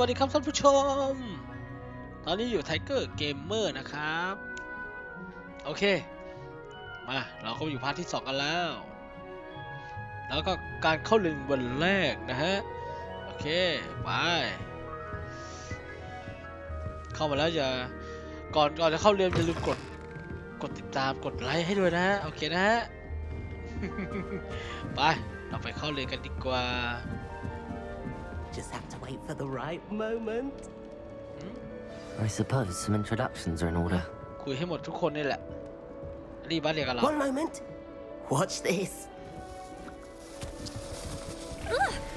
วัสดีครับท่านผู้ชมตอนนี้อยู่ไทเกอร์เกมเมอร์นะครับโอเคมาเราก็อยู่พาร์ทที่2กันแล้วแล้วก็การเข้าเรียนวันแรกนะฮะโอเคไปเข้ามาแล้วอย่าก่อนจะเข้าเรียนอย่าลืมกดติดตามกดไลค์ให้ด้วยนะโอเคนะฮะ ไปเราไปเข้าเรียนกันดีกว่า Just have to wait for the right moment. I suppose some introductions are in order. คุยให้หมดทุกคนนี่แหละรีบบ้านเรียนกับเรา One moment. Watch this.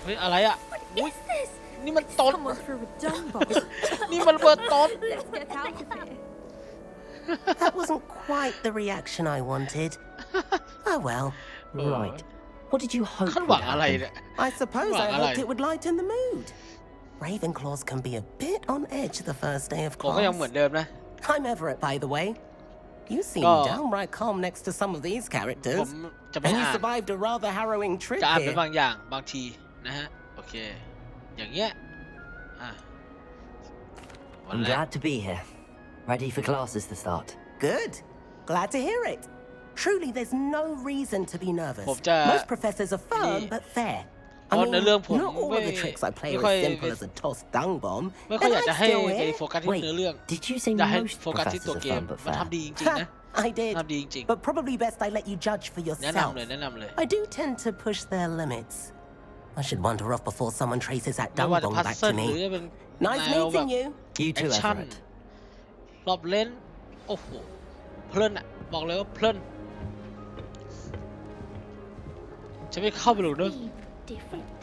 เฮ้ยอะไรอ่ะ What is this? นี่มันตด Someone threw a dung bomb. นี่มันเปิดตด Let's get out of here. That wasn't quite the reaction I wanted. Oh well. Right. What did you hope คาด would หวังอะไร happen? เนี่ย I suppose I Right, hoped it would lighten the mood. Ravenclaws can be a bit on edge the first day of ผมก็ยังเหมือน class. เดิมนะ I'm Everett, by the way. You seem Oh. downright calm next to some of these ผ characters. มจะไม่ And you อ่าน survived a rather harrowing trip จะอ่านเป็น here. บางอย่างบางทีนะฮะโอเคอย่างเงี้ยอ่ะวัน I'm แรก glad to be here. Ready for classes to start. Good. Glad to hear it. Truly, there's no reason to be nervous. ผมจะ Most professors are firm but fair. I เพราะ mean, ในเรื่องผม not all ไม่ of the tricks I play ไม่ are ค่อย as simple as a tossed dung bomb. ไม่ค่อย And อยากจะ I'm ให้ still ไป here. โฟกัสที่ Wait, เนื้อเรื่อง did you say อยากให้ most โฟกัสที่ professors ตัว are เกม firm but มัน fair? ทำดีจริงๆนะ I did. ทำดีจริง But probably best I let you judge for ๆแนะ yourself. นำเลยแนะนำเลย I do tend to push their limits. I should wander off before someone traces that ไม่ dung ว่าจะ bomb พัซ back เซิล to หรือ me. จะเป็น Nice แนวแบบ meeting you. You แอ too, คชั่น Everett. รอบเล่นโอ้โหเพลินอ่ะบอกเลยว่าเพลินจะไม่เข้าไปหรอกเนอะ Be different.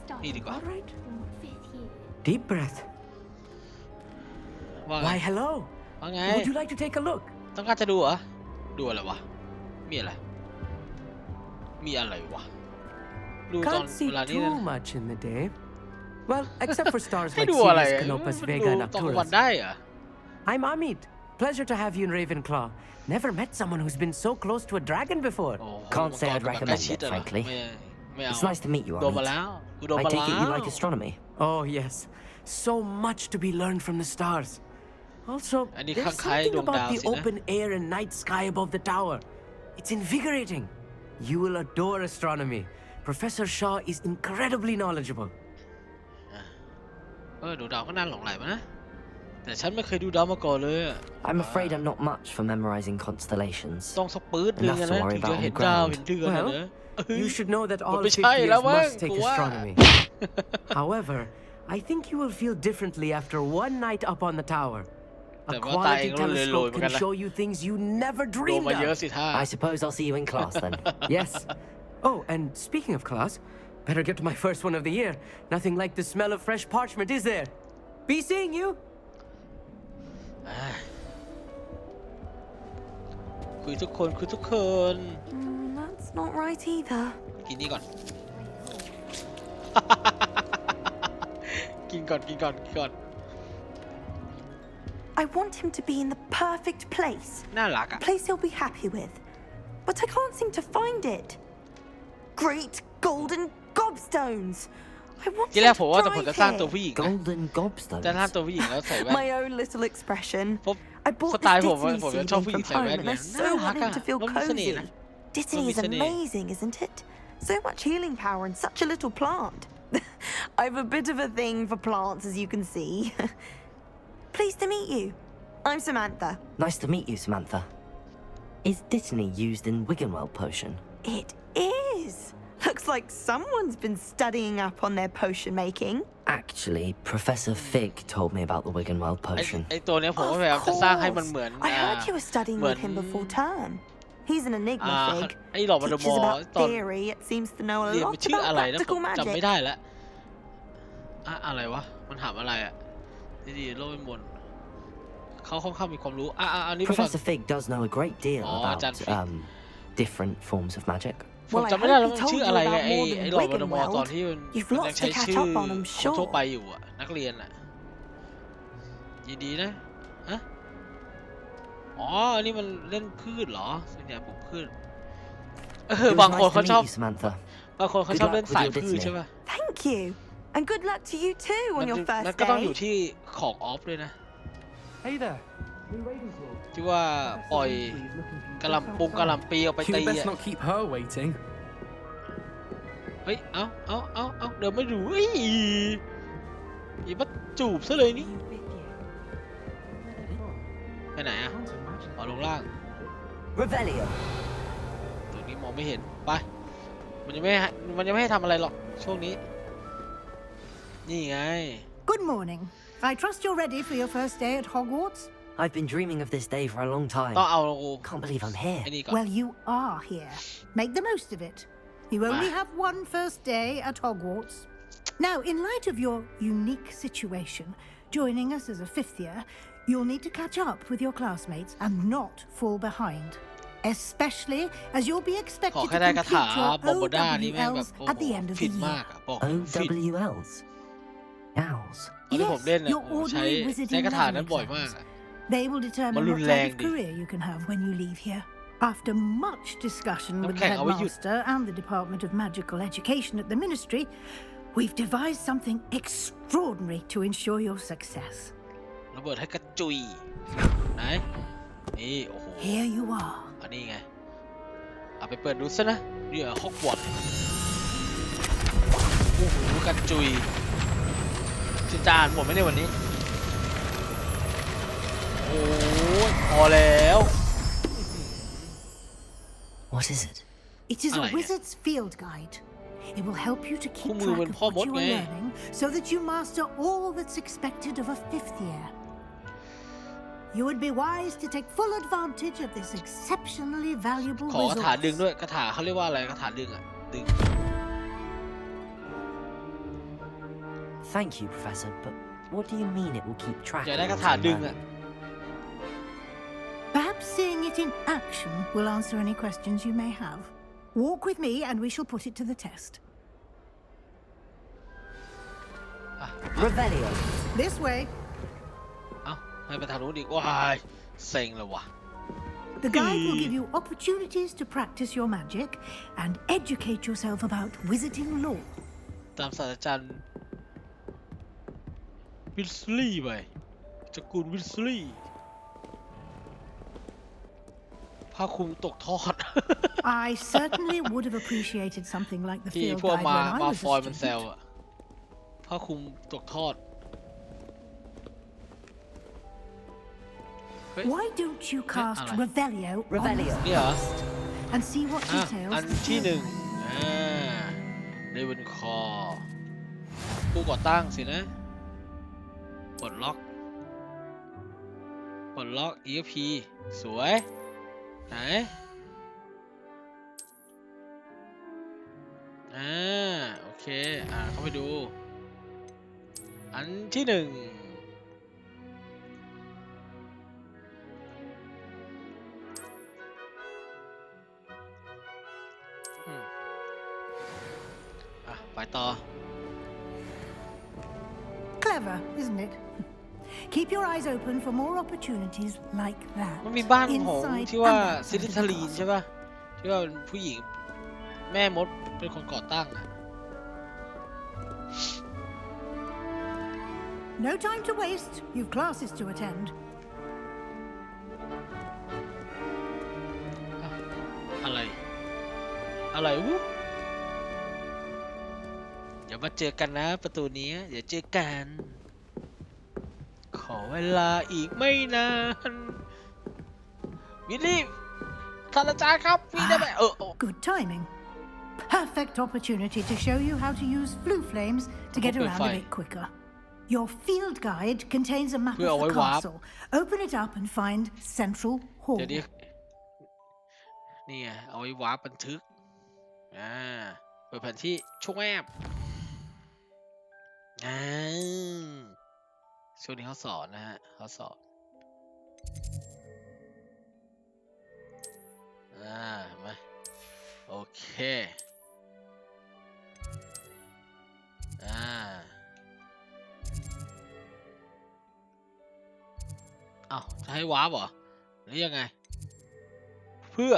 Start Đi đi qua. right from fifth year. Deep breath. ว่าไง Why, hello. ว่าไง Would you like to take a look? ต้องการจะดูเหรอดูอะไรวะมีอะไรวะดูตอน Can't see เวลานี้ too นะ much in the day. Well, except for stars ให้ like ดูอะไร Sirius, อะ Canopus, มัน Vega, ดู and ตอนกลางวัน Arcturus. ได้เหรอ I'm Amit. Pleasure to have you in Ravenclaw. Never met someone who's been so close to a dragon before. โอ้โห Can't say มั I'd งกรกับใกล้ recommend ชิด it, อะเหรอ frankly. ไม่เอา It's nice to meet you, โดนมา Amit. แล้วกูโดน I มา take it you แล้ว like astronomy. Oh, yes. So much to be learned from the stars. Also, And you there's can't hide something them about down, the see, nah? open air and night sky above the tower. It's invigorating. You will adore astronomy. Professor Shaw is incredibly knowledgeable. ดูดาวก็น่าหลงไหลนะแต่ฉันไม่เคยดูดาวมาก่อนเลยอะ I'm afraid I'm not much for memorizing constellations. ต้องสักปื๊ดนึงอะนะ Enough to worry ถึงจะ about เห็น on the ดาว ground. เห็นเดือนอะ Well, นะเฮ้ย You should know that all But fifth besides, years la wang, must take kuwa. astronomy. However, I think you will feel differently after one night up on the tower. Aแต่ว่าตา quality เองก็เลยโรย telescope เหมือนกัน can นะ show you things you never โดน dreamed มาเยอะ of. สิท่า I suppose I'll see you in class then. Yes. Oh, and speaking of class, better get to my first one of the year. Nothing like the smell of fresh parchment, is there? Be seeing you. คุยทุกคน That's not right either. กินนี่ก่อน กินก่อน I want him to be in the perfect place. น่ารักอ่ะ A place he'll be happy with. But I can't seem to find it. Great golden gobstones. I want ที him แรกผมว่า to แต่ผม drive จะสร้างตัว here. ผู้หญิงนะ Golden gobstones. จะสร้างตัวผู้หญิงแล้วใส่แว่น My own little expression. เพราะ I bought สไตล์ this ผม Disney ผมจะชอบ ceiling ผู้หญิง from ใส่แว่น home, and ไง I น่า so รัก want อ่ะ him to feel มันมีเสน่ห์ cozy. นะ Disney is Disney. amazing, isn't it? So much healing power in such a little plant. I've a bit of a thing for plants, as you can see. Pleased to meet you. I'm Samantha. Nice to meet you, Samantha. Is Dittany used in Wiggenweld potion? It is. Looks like someone's been studying up on their potion making. Actually, Professor Fig told me about the Wiggenweld ไอ้ potion. ตัวเนี้ยผมก็ Of พยายามจะสร้างให้มันเหมือน course. I heard you were studying เหมือน with him before term. He's an enigma, Fig. ไอ้หลอกมาด Teaches มอ about ตอน theory. It seems to know a เรียน lot มันชื่อ about อะไรนะผม practical จำไม่ magic. ได้แล้วอะไรวะมันถามอะไรอ่ะดีๆโลกเป็นมนเขาค่อนข้างมีความรู้อันนี้ไปก่อน Professor Fig does know a great deal Oh, about Jan Fig. different forms of magic. ผม Well, I จำไม่ได้ hope แล้ว he มัน told ชื่อ you อะไรไง about ไอ้ more than หลอกมาดมอ Wiggenweld. ตอนที่มัน You've ยัง lots ใช้ to catch ชื่อ up on, I'm คนทั่ว sure. ไปอยู่อ่ะนักเรียนอ่ะยินดีนะฮะอ๋ออันนี้มันเล่นพืชเหรอส่วนใหญ่ปลูกพืช It was บางคน nice เขา to ชอบ meet you, Samantha. บางคนเขาชอบเล่นสายพืชใช่ป่ะ Thank you. And good luck to you too on your นั่น first ก็ต้องอ day. ยู่ที่ของออฟด้วยนะ Hey there. New Ravenswood. ที่ว่าปล่อยกะหล่ำปีออกไป You ตี best อะ not keep her waiting. เฮ้ย เอาเดี๋ยวไม่ดูเฮ้ยอย่ามาจูบซะเลยนี่ ไปไหนอะเอาลงล่าง Revelio. ตรงนี้มองไม่เห็น ไป มันยังไม่ให้ทำอะไรหรอก ช่วงนี้ นี่ไง Good morning. I trust you're ready for your first day at Hogwarts? I've been dreaming of this day for a long time. ต้องเอา Can't believe I'm here. ไอ้นี่ก่อน Well, you are here. Make the most of it. You only have one first day at Hogwarts. Now, in light of your unique situation, joining us as a fifth year, you'll need to catch up with your classmates and not fall behind. Especially as you'll be ขอ expected แค่ to ได้คาถา complete บอมโบ your ด้านี่แม่งแบบ OWLs โอ้ at โห the end of ฟิ the นมาก year. อะบอกฟิน OWLs. Owls. ตอนที่ผมเล่นเนี่ย your โอ้ใช้ ordinary wizarding ใช้คาถา level นั้นบ่อยมาก exams. อะ They will determine what Malun type lang of di. career you can have when you leave here. After much discussion with the Okay, are we u- headmaster and the Department of Magical Education at the Ministry, we've devised something extraordinary to ensure your success. ระเบิดให้กระจุย ไหน นี่ โอ้โห Here you are. อันนี้ไง เอาไปเปิดดูซะนะนี่ฮอกวอตส์โอ้โหกระจุยจะจานหมดไหมในยวันนี้ โอ้ยพอแล้ว What is it? It is a Alright. wizard's field guide. It will help you to keep Kung track mượn ofพ่อ what มด you are ไง learning so that you master all that's expected of a fifth year. You would be wise to take full advantage of this exceptionally valuable ขอคาถาดึง resource. ด้วยคาถาเขาเรียกว่าอะไรคาถาดึงอะดึง Thank you, Professor, but what do you mean it will keep track อยาก of ได้คา what ถา I ดึง learn? อะ Perhaps seeing it in action will answer any questions you may have. Walk with me and we shall put it to the test. Revelio. This way. เอ้าให้ไปทางนู้นอีกว้ายเซ็งเลยว่ะ The guide will give you opportunities to practice your magic and educate yourself about wizarding lore. ตามศาสตราจารย์วิสลีย์ไปตระกูลวิสลีย์ผ้าคลุมตกทอด I certainly would have appreciated something like the ที่ field พวก guide มา when I was ฟอย a มันแซว student. อะผ้าคลุมตกทอด Why don't you cast alright. Revelio on Revelio. this นี่เหรอ and see what อ่ะ details อัน the ที่ field หนึ่ง guide. เลเวนคอผู้ก่อตั้งสินะ ปลดล็อก EFP สวย ไหน โอเค เข้าไปดู อันที่หนึ่ง ไปต่อ Clever, isn't it? Keep your eyes open for more opportunities like that. มันมีบ้านของ inside ที่ว่า and outside ซิลิ of ทา the รีน castle. ใช่ป่ะ ที่ว่าเป็นผู้หญิง แม่มดเป็นคนก่อตั้งอะ No time to waste. You've classes to attend. อะไรวุอย่ามาเจอกันนะประตูนี้อย่าเจอกัน ขอเวลาอีกไม่นาน วิลลี่ท่านอาจารย์ครับวิ่งได้ไหมGood timing. Perfect opportunity to show you how to use flue flames to get Open around a fire. bit quicker. Your field guide contains a map Well, of the we warp. castle. Open it up and find Central Hall. เดี๋ยวนี้นี่ไงเอาไว้วาร์ปบันทึกเปิดแผนที่ช่วงแอบช่วงนี้เขาสอนนะฮะเขาสอนมาโอเคเอ้าจะให้วาร์ปเหรอหรือยังไงเพื่อ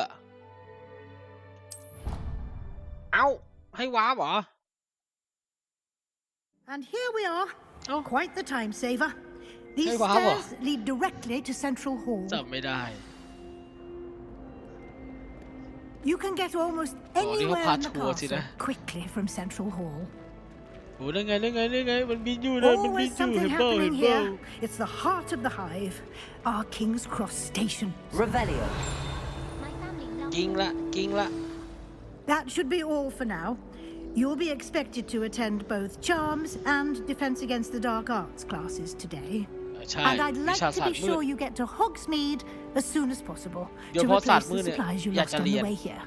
เอ้าให้วาร์ปเหรอ And here we are. Oh. Quite the time saver. These Hey, wow. stairs lead directly to Central Hall. จำไม่ได้ You can get almost Oh, they anywhere got in the towards it, castle quickly from Central Hall. โอ้ได้ไงมันบินอยู่เลยมันบิน Always อยู่ something เห็นเปล่า happening here. It's the heart of the hive, our King's Cross station. Revelio.กิ้งละ That should be all for now. You'll be expected to attend both Charms and Defense Against the Dark Arts classes today. ใช่ And I'd วิ like ชา to ศาสต be ร์มืด sure you get to Hogsmeade as soon as possible เดี๋ยว to พอศาสต replace ร์มื the ดเนี่ย supplies you อยาก lost จะ on เรีย the น way here.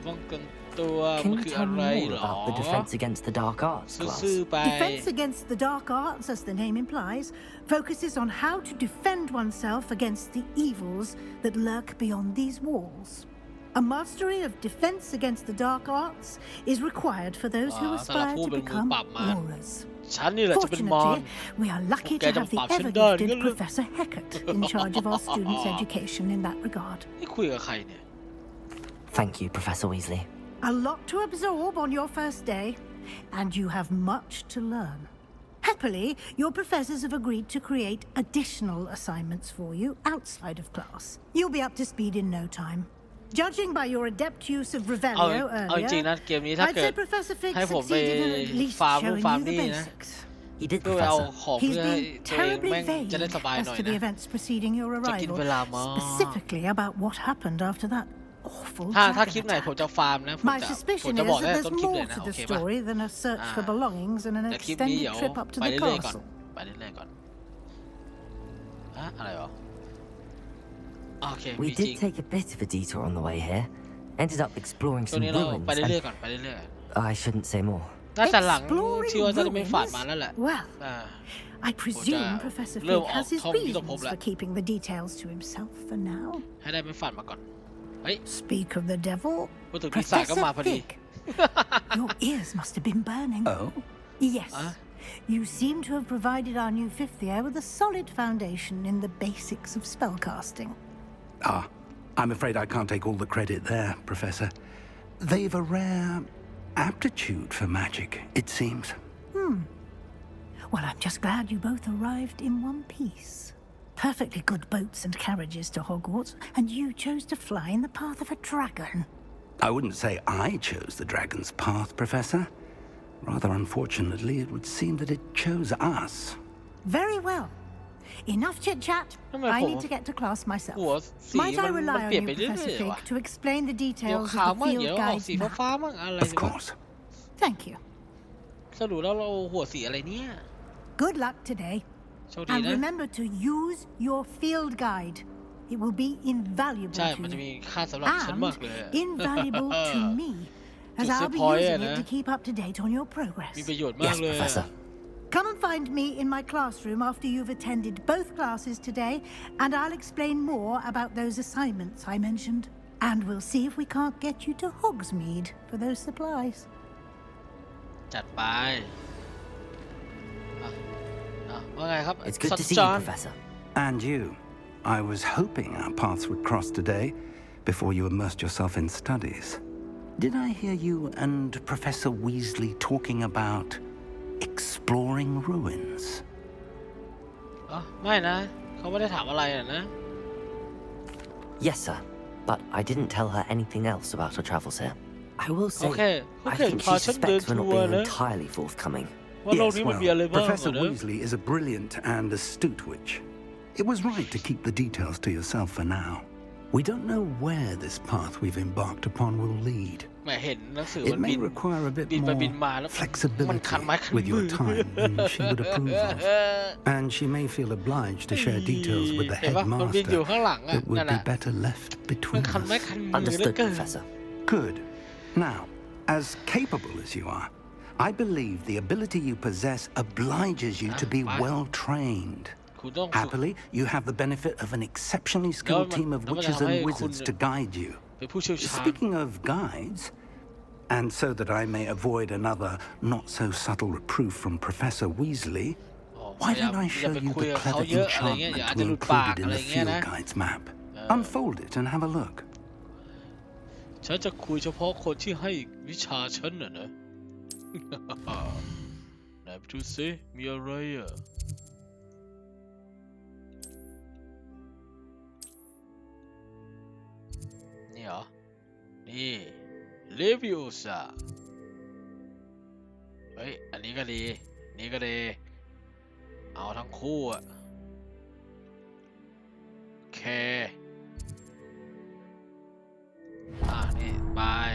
ป้องกันตัวมั Can น you คือ tell อะ me ไร more หรอ about the Defense Against the Dark Arts class? ซื่อๆไป Defense Against the Dark Arts, as the name implies, focuses on how to defend oneself against the evils that lurk beyond these walls. A mastery of defense against the dark arts is required for those who aspire to become aurors. ฉันนี่แหละจะเป็นมอน Fortunately, we are lucky to Okay, have the don't pop ever down, gifted good look. Professor Hecat in charge of our students' education in that regard. นี่คุยกับใครเนี่ย Thank you, Professor Weasley. A lot to absorb on your first day, and you have much to learn. Happily, your professors have agreed to create additional assignments for you outside of class. You'll be up to speed in no time. Judging by your adept use of Revelio เอาจริง earlier, นะเกมนี้ถ้า I'd เกิ say ด Professor Fig ให้ผมไป succeeded in at least ฟาร์ม showing ฟาร์ม you the นี่นะ basics. He did, เพื่อเอา Professor. ของ He's เพื่อให้ been ตัวเอง terribly แม่งจะได้ vague สบายห as น่อย to the นะ events preceding your จะกิน arrival, เวลามาก specifically about what happened after that awful ถ้า dragon คลิปไหน attack. ผมจะฟาร์มนะผม My จะ suspicion is บอก that ตั้งแต่ there's ต้นคลิปเลย more นะ to โอ the เคป่ะ story than a search for belongings and an แต่คลิปนี้ extended เดี๋ยว trip up to ไป the เรื่อยๆก่อน castle. ไปเรื่อยๆก่อนอะอะไรหรอโอเค We มีจริง did take a bit of a detour on the way here. Ended up exploring ตัว some นี้เรา ruins ไปเรื่อย and ๆก่อนไปเรื่อย I shouldn't say more. ๆน่าจะหลัง Exploring ที่ว่าจะไม่ฝาดมา ruins? แล้วแหละ Well, อ่า I presume Well, Professor little Fig has his off-top reasons little for keeping the details to himself for now. ให้ได้ไม่ฝาดมาก่อนเฮ้ย Speak of the devil, พูดถึงปีศาจก็มาพอ Professor ดี Fig. Your ears must have been burning. Oh? Yes. You seem to have provided our new fifth year with a solid foundation in the basics of spellcasting. Ah, I'm afraid I can't take all the credit there, Professor. They've a rare aptitude for magic, it seems. Well, I'm just glad you both arrived in one piece. Perfectly good boats and carriages to Hogwarts, and you chose to fly in the path of a dragon. I wouldn't say I chose the dragon's path, Professor. Rather unfortunately, it would seem that it chose us. Very well. Enough chit-chat. Come on, I Paul. need to get to class หัว myself. สี Might มั I น rely on เปลี่ยน you, ไปเรื่ Professor อยๆว่ะ Fig, to explain the เดี๋ยว details ขาว of the มั่งเดี๋ยว field ออก guide's สี map? ฟ้าๆมั่งอะไร Of ดีวะ course. Thank you. สรุปแล้วเราหัวสีอะไรเนี่ย Good luck today. โชคดี And นะ remember to use your field guide. It will be invaluable ใช่ to มันจะมี you. ค่าสำหรับฉันมากเลย And invaluable to me, as Just I'll be support using it, it eh? to keep up to date on your progress. มีประโยชน์มาก Yes, เลย Professor. Come and find me in my classroom after you've attended both classes today, and I'll explain more about those assignments I mentioned. And we'll see if we can't get you to Hogsmeade for those supplies. จัดไปว่าไงครับ It's good สัต to ว์ see จ you, อน Professor. And you. I was hoping our paths would cross today before you immersed yourself in studies. Did I hear you and Professor Weasley talking about exploring ruins? อ๋อไม่นะ เขาไม่ได้ถามอะไรนะ Yes, sir. But I didn't tell her anything else about her travels here. I will say, โอเค I เขา think พา she ฉันเดิน suspects we're ทั not วร์ being นะ entirely forthcoming. ว่าโลก Yes, นี้มันมีอะไร well, บ้าง Professor นะ Weasley is a brilliant and astute witch. It was right to keep the details to yourself for now. We don't know where this path we've embarked upon will lead. แหมเห็นหนังสือ It มันบิ may น require a bit บินไปบิน more มาแล้วมัน flexibility คันไม้คัน with มื your อ time than she would approve of. And she may feel obliged to share details with the เห็นปะมันบินอยู่ headmaster ข้างหลังอ่ะ that นั่ would น be แหละ better left มัน between คันไม้ us. คันมือเหลือ Understood, เกิน Professor. Good. Now, as capable as you are, I believe the ability you possess obliges you to be fine. well trained. คุณต้องฝึก Happily, you have the benefit of an exceptionally skilled team of witches and wizards to guide you. เป็นผู้เชี่ยวชาญ Speaking of guides, and so that I may avoid another not-so-subtle reproof from Professor Weasley, อ๋อ why พยายาม don't I อย่า show ไป you คุย the กับเขา clever เยอะอะไรเงี้ยอย่าอาจ enchantment จะห we ลุดปาก included อะ in ไร the เงี้ย field นะ guide's map? Unfold it and have a look. ฉันจะคุยเฉพาะคนที่ให้วิชาฉันน่ะนะ ไหนไปดูซิมีอะไรอ่ะนี่เหรอนี่เลวิโอซาเฮ้ยอันนี้ก็ดีนี่ก็ดีเอาทั้งคู่อ่ะโอเคนี่บาย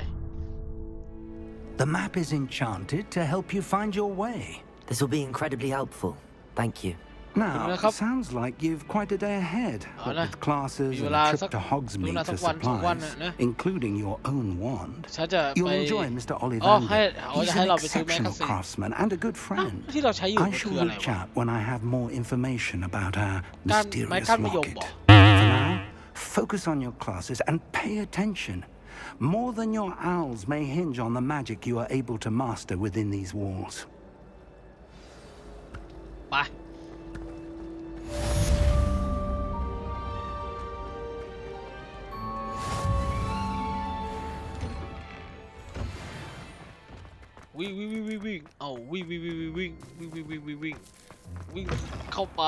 The map is enchanted to help you find your way. This will be incredibly helpful. Thank you. Now, it sounds like you've quite a day ahead, what with classes and a trip to Hogsmeade for supplies, including your own wand. You'll enjoy Mr. Ollivander. He's an exceptional craftsman and a good friend. I shall reach out when I have more information about our mysterious locket. For now, focus on your classes and pay attention. More than your owls may hinge on the magic you are able to master within these walls. ไปวิ่งเอาวิ่งเข้าไป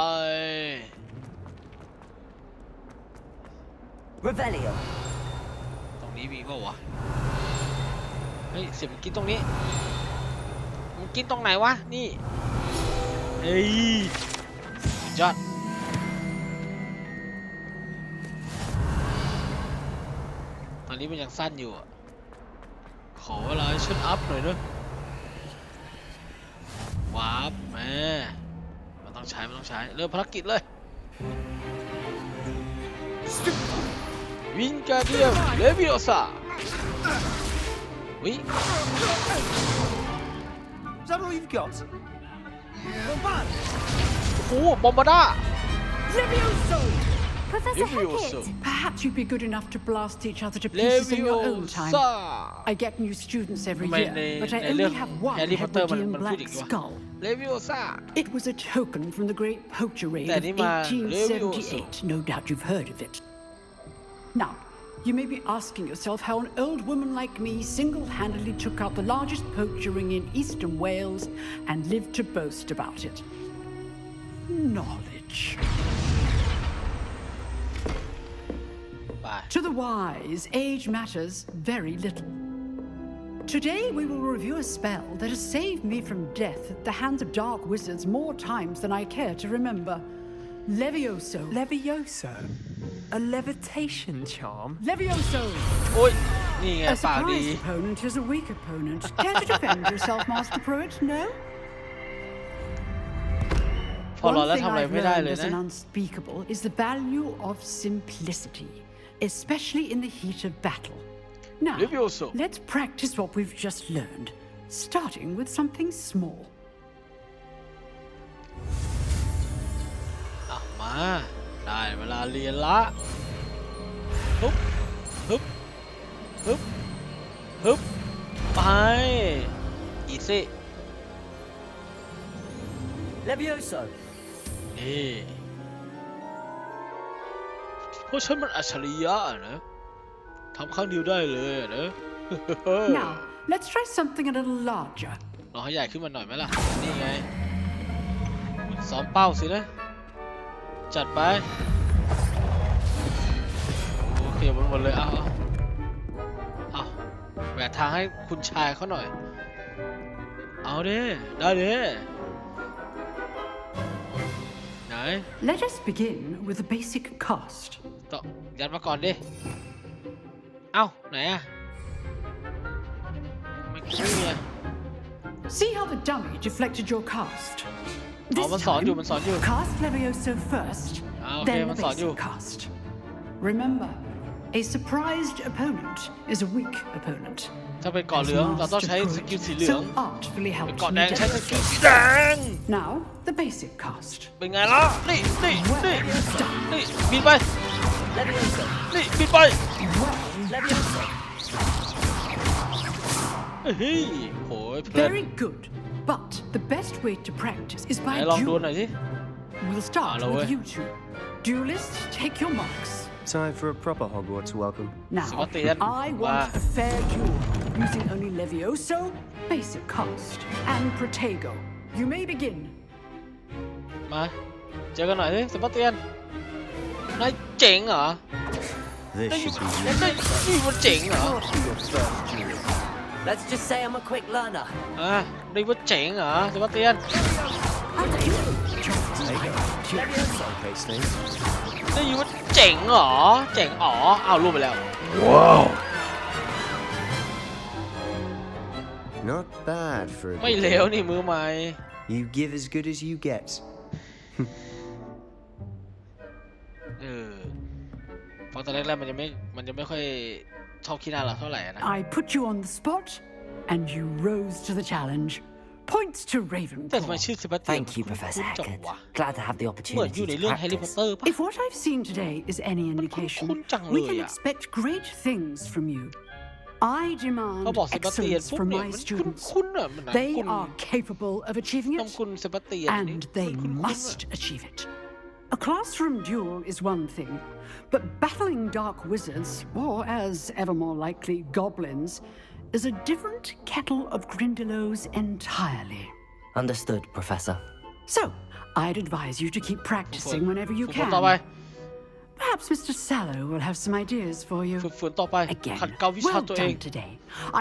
Revelio. ตรงนี้มีป่าวะเฮ้ยเสียงมันกินตรงนี้มันกินตรงไหนวะนี่เฮ้ยยอดตอนนี้มันยังสั้นอยู่ขอเวลาให้ฉันอัพหน่อยนะวาร์ปแม่มันต้องใช้เริ่มภารกิจเลยวินการเดียมเลวิโอซาวิ Is that all you've got? โอ้บอมบาด้า Professor Hackett! Perhaps you'd be good enough to blast each other to pieces in your own time. I get new students every year, but I only have one Hebridean black skull. It was a token from the great poacher raid of 1878. No doubt you've heard of it. Now, you may be asking yourself how an old woman like me single-handedly took out the largest poacher ring in eastern Wales and lived to boast about it. Knowledge. To the wise, age matters very little. Today we will review a spell that has saved me from death at the hands of dark wizards more times than I care to remember. Levioso. Levioso? A levitation charm? Levioso! โอ้ยนี่ไง A ปากดี surprise opponent is a weak opponent. Care to defend yourself, Master Pruitt? No? พอรอ One แล้ว thing ทำอะไร I've ไม่ได้ learned เลย as นะ an unspeakable is the value of simplicity, especially in the heat of battle. Now, Levioso. let's practice what we've just learned, starting with something small. มาได้เวลาเรียนละฮึบไปอีซี่ Levioso. นี่เพราะฉันมันอัจฉริยะนะทำครั้งเดียวได้เลยนะ Now, let's try something a little larger. ลองให้ใหญ่ขึ้นมาหน่อยไหมล่ะนี่ไงซ้อมเป้าสินะจัดไปโอเคหมดเลยเอาแหวกทางให้คุณชายเขาหน่อยเอาดิได้ดิไหน Let us begin with the basic cast. ต้องยัดมาก่อนดิเอ้าไหนอะไม่มีอะ See how the dummy deflected your cast? อ๋อ This มันสอนอยู่ time, cast Levioso first, โอเค then มั the นสอนอยู่ basic cast. Remember, a surprised opponent is a weak opponent. ถ้าเป็นเกาะเหลืองเราต้องใช้สกิลสีเหลือง So artfully เป็น helped เกาะ me แดงใช้ส death. กิลสีแดง Now, the basic cast. เป็นไงล่ะนี่บินไป Levioso. นี่บินไป Well, Levioso. เฮ้ยโหยเพลิน very good. But the best way to practice is ไหน by ลองดู duel. หน่อยสิ We'll start Hello, with you two. Duelists, take your marks. Time for a proper Hogwarts welcome. Now, I want a fair duel using only Levioso, basic cast, and Protego. You may begin. มาเจอกันหน่อยสิเซบาสเตียนนายเจ๋งเหรอ This should be นี่มันเจ๋งเหรอ your first duel. Let's just say I'm a quick learner. นี่มันเจ๋งเหรอเซบาสเตียน Showcase things. นี่มันเจ๋งเหรอเจ๋งอ๋อเอารูปไปแล้ว Wow. Not bad for a ไม่เลวนี่มือใหม่ You give as good as you get. พอตอนแรกๆมันจะไม่ค่อยชอบขี้หน้าเราเท่าไหร่นะ I put you on the spot, and you rose to the challenge. Points to แต่ทำไม Ravenclaw. ชื่อเซบาสเตียน Thank you, Professor จัง Hackett. วะ Glad to have the เหมือนอยู่ opportunity ใน to เรื่องแฮร์รี่พอต practice. เตอร์ป่ะ If what I've seen today is any indication, we can expect great things from you. I เขา demand บอกเซบาสเตียน excellence ปุ๊บ from เนี่ย my มัน students. คุ้นๆอ่ะมัน They are capable of achieving ต้อง it, คุณเซบาสเตียน and they must achieve it. A classroom duel is one thing, but battling dark wizards, or as ever more likely, goblins, is a different kettle of Grindylows entirely. Understood, Professor. So, I'd advise you to keep practicing whenever you ฝึกฝนต่อไป can. Perhaps Mr. Sallow will have some ideas for you. ฝึกฝนต่อไป Again, ขัดเกลาวิชา well ตัวเอง done today.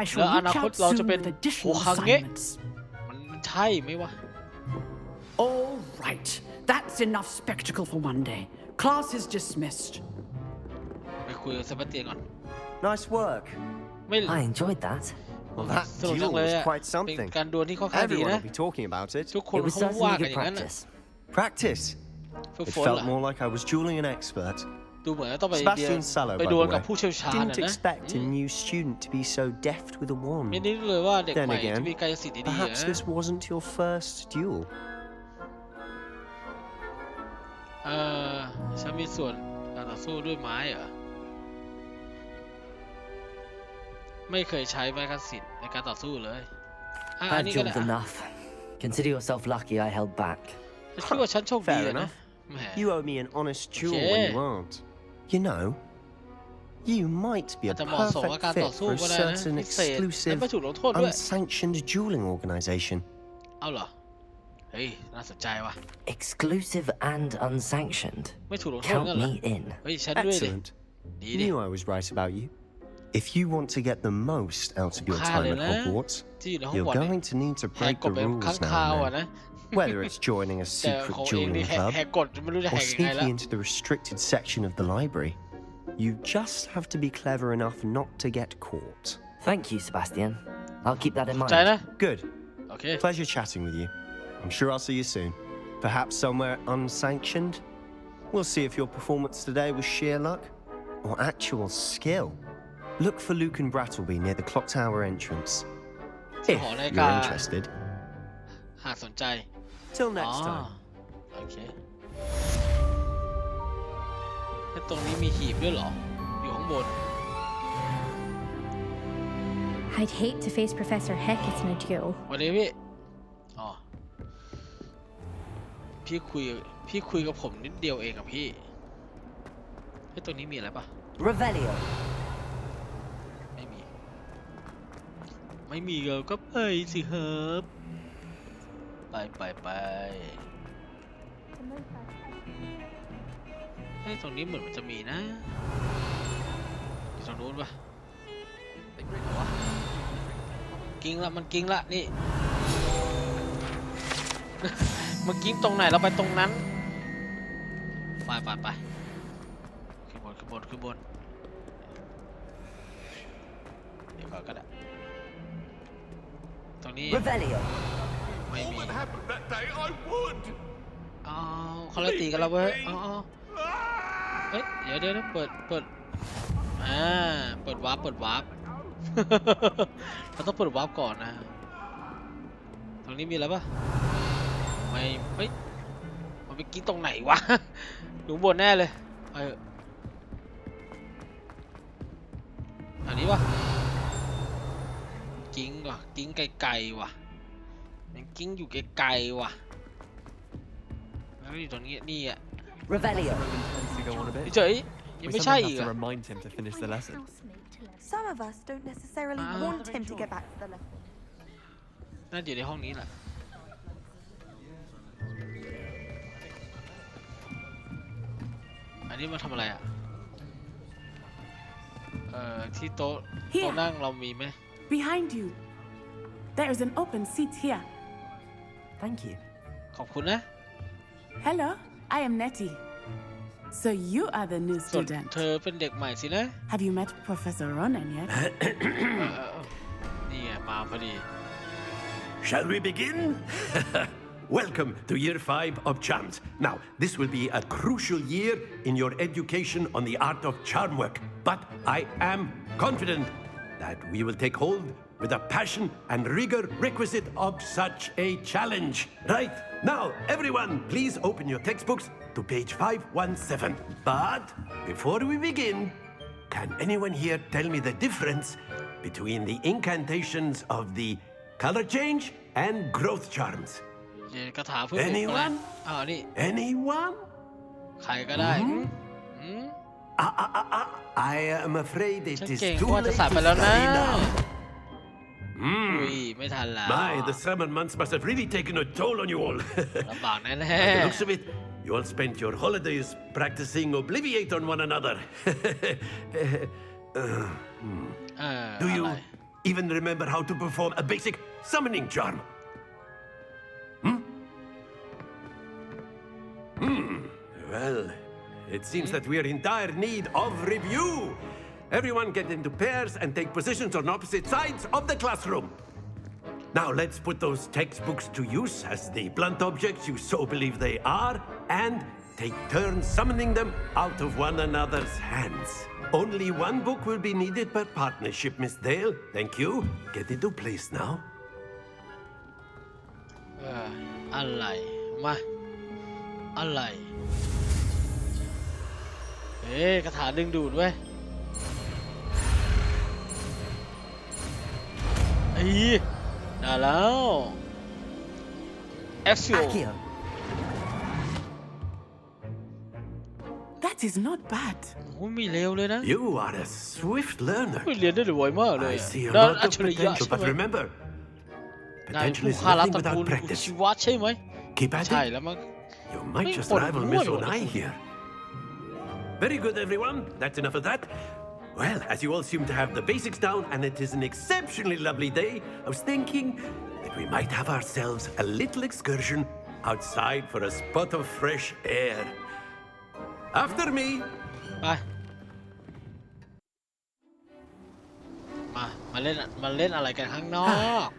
I แล้ว shall อนา reach คต out เราจะ soon เป็น with โฮ additional คังเงะ assignments. มันใช่ไหมวะ All right, that's enough spectacle for one day. Class is dismissed. ไปคุยกับเซบาสเตียนก่อน Nice work. ไม่ I enjoyed that. Well, that สนุกจัง duel เลย was อะ quite เป็น something. การดวลที่ค่อนข้างดี Everyone นะ will be talking about it. ทุกคน It was เขาว่า certainly กัน good อย่างนั้นน่ะ practice. Practice. ฝึก It ฝนเหร felt อ more like I was dueling an expert. ดูเหมือนต้องไป Sebastian Sallow, ไป by ด the วลกับ way. ผู้เชี่ยวชาญ Didn't นะ expect a new student to be so deft with a ไม่ wand. นึกเลยว่าเด็ก Then ใหม่ again, จะมีกายสิทธิ์ดีๆ Perhaps นะ this wasn't your first duel. ฉันมีส่วนการต่อสู้ด้วยไม้เหรอไม่เคยใช้ไม้กายสิทธิ์ในการต่อสู้เลยอัน I've นี้ก็ได้ jawed enough. Consider yourself lucky I held back. คิดว่าฉันโชคดี Fair นะ enough. แหม You owe me an honest duel when you aren't. You know, you might be อา a จจะเหมาะสมกับ perfect การต่อ fit สู้ for a ก็ได้นะ certain พิเศษและ exclusive, ไม่ถูกลงโทษด้วย unsanctioned dueling organization. เอาเหรอเฮ้ยน่าสนใจว่ะ Exclusive and unsanctioned. ไม่ถูกลงโทษ Count กันเหรอ me in. เฮ้ยฉันด้วยดิ Excellent. ดีดิ Knew I was right about you. If you want to get the most out of your time at Hogwarts, ที่อยู่ในห้อง you're บอลเนี่ย going to need to แหก break กฎ the แบบข้าง rules คาว now อ่ะ and นะ then. Whether it's joining a แต่ secret ของเองนี่ dueling แห club กกฎไม่รู้จะแห or กยังไงแล้ว sneaking into the restricted section of the library, you just have to be clever enough not to get caught. Thank you, Sebastian. I'll keep that in ใจ mind. นะ Good. โอเค Pleasure chatting with you. I'm sure I'll see you soon. Perhaps somewhere unsanctioned. We'll see if your performance today was sheer luck or actual skill. Look for Luke and Brattleby near the clock tower entrance. ที่ If หอนาฬิ you're กา interested. หากสนใจ Till อ๋อ next time. โอเคแล้วตรงนี้มีหีบด้วยเหรอ อยู่ข้างบน I'd hate to face Professor Hackett in a duel. วันนี้พี่ อ๋อ พี่คุยกับผมนิดเดียวเองกับพี่เฮ้ยตรงนี้มีอะไรปะ Revelio. ไม่มีเราก็ไปสิครับไปเฮ้ยตรงนี้เหมือนมันจะมีนะอยู่ตรงนู้นปะวะกิ้งละมันกิ้งละนี่ มันกิ้งตรงไหนเราไปตรงนั้นไปขึ้นบนเดี๋ยวก่อนก็ได้ตรงนี้ Revelio. ไม่มีอ๋อเขาเลยตีกันแล้วเว้ยอ๋อเฮ้ยเดี๋ยวเปิดเปิดวาร์ปเราต้องเปิดวาร์ปก่อนนะตรงนี้มีอะไรปะไม่เฮ้ยมันไปกิ้งตรงไหนวะอยู่บนแน่เลยอันนี้วะกิ้งว่ะกิ้งไกลๆว่ะมันกิ้งอยู่ไกลๆว่ะแล้วอยู่ตรงนี้นี่อ่ะ Revelio. เฉย ยัง We ไม่ใช่ sometimes อีก have to อะ remind him to finish the lesson. Some of us don't necessarily want him to get back to the lesson. น่าอยู่ในห้องนี้แหละอันนี้มาทำอะไรอ่ะที่โต๊ะนั่งเรามีไหม Behind you. There is an open seat here. Thank you. ขอบคุณนะ Hello, I am Nettie. So you are the new ส่วน student. เธอเป็นเด็กใหม่สินะ Have you met Professor Ronan yet? นี่ไงมาพอดี Shall we begin? Welcome to Year 5 of Charms. Now, this will be a crucial year in your education on the art of charm work. But I am confident that we will take hold with the passion and rigor requisite of such a challenge. Right, now, everyone, please open your textbooks to page 517. But before we begin, can anyone here tell me the difference between the incantations of the color change and growth charms? คาถาเพื่อ Anyone? นี่ Anyone? ใครก็ได้ I am afraid it ฉัน is เก่ง too ว่าจะ late สาย to ไปแล้วนะ study now. อุ้ยไม่ทันแล้ว My, the summer months must have really taken a toll on you all. ลำบากแน่ By the looks of it, you all spent your holidays practicing Obliviate on one another. Do you even remember how to perform a basic summoning charm? Well, it seems that we are in dire need of review. Everyone get into pairs and take positions on opposite sides of the classroom. Now let's put those textbooks to use as the blunt objects you so believe they are, and take turns summoning them out of one another's hands. Only one book will be needed per partnership, Miss Dale. Thank you. Get into place now. อะไรมาอะไรคาถาดึงดูดเว้ยได้แล้ว Accio. That is not bad. ไม่เลวเลยนะ You are a swift learner. เรียนได้ไวมากเลย I see a ด้าน lot อัจ of ฉริยะ potential, ใช่ but ไหม remember, นาย potential ผู้ is ฆ่าล้าง nothing ตระกูล without อุ practice. ชิวะใช่ไหม Keep at ใช่ it. แล้วมั้ง You might just Hey, rival what Miss a Onai here. Very good, everyone. That's enough of that. Well, as you all seem to have the basics down, and it is an exceptionally lovely day, I was thinking that we might have ourselves a little excursion outside for a spot of fresh air. After me. ไปมาเล่นอะไรกันข้างนอก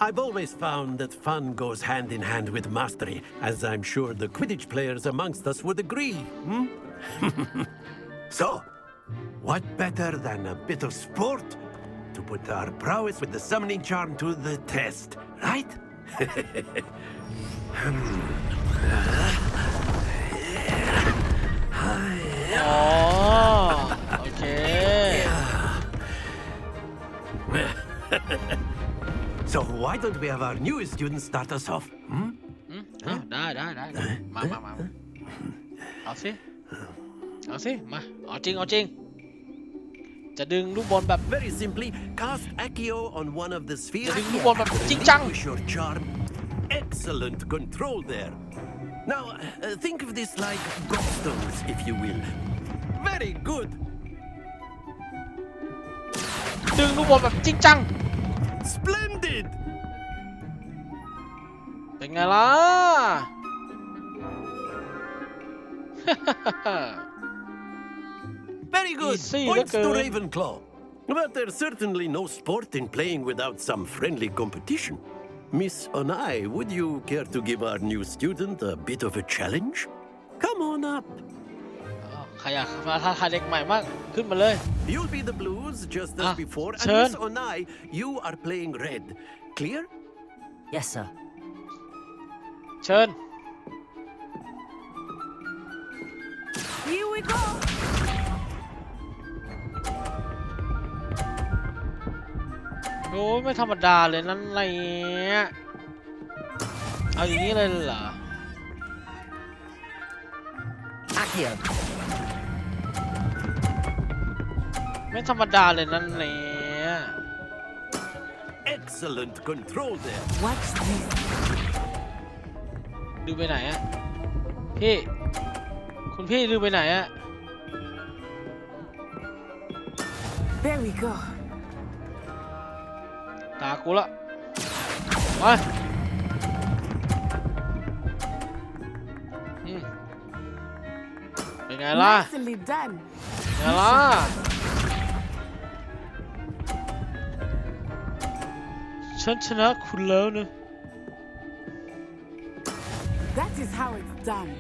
I've always found that fun goes hand in hand with mastery, as I'm sure the Quidditch players amongst us would agree. So, what better than a bit of sport to put our prowess with the summoning charm to the test, right? อ๋อโอเค So why don't we have our newest student start us off? ได้มาเอาสิมาเอาจริงจะดึงลูกบอลแบบ Very simply, cast Accio on one of the spheres. จะดึงลูกบอลแบบจริงจัง With your charm. Excellent control there. Now, think of this like gobstones, if you will. Very good. ดึงลูกบอลแบบจริงจัง Splendid. เป็นไงล่ะ Very good. Easy, Points to look, Ravenclaw. But there's certainly no sport in playing without some friendly competition. Miss Onai, would you care to give our new student a bit of a challenge? Come on up. ใครอยากมาท้าทายเด็กใหม่มากขึ้นมาเลย You'll be the blues just as before, and Sir. Miss Onai, you are playing red. Clear? Yes, sir. เชิญ Here we go. โอ้ยไม่ธรรมดาเลยนั่นอะไรเงี้ยเอาอย่างนี้เลยเหรอ Accio. ไม่ธรรมดาเลยนั่นแหละ Excellent control there. What's this? ดูไปไหนอะพี่คุณพี่ดูไปไหนอะ There we go. ตากูละมาเป็นไงล่ะ Nicely done. ไงล่ะฉันชนะคุณแล้วนะ That is how it's done.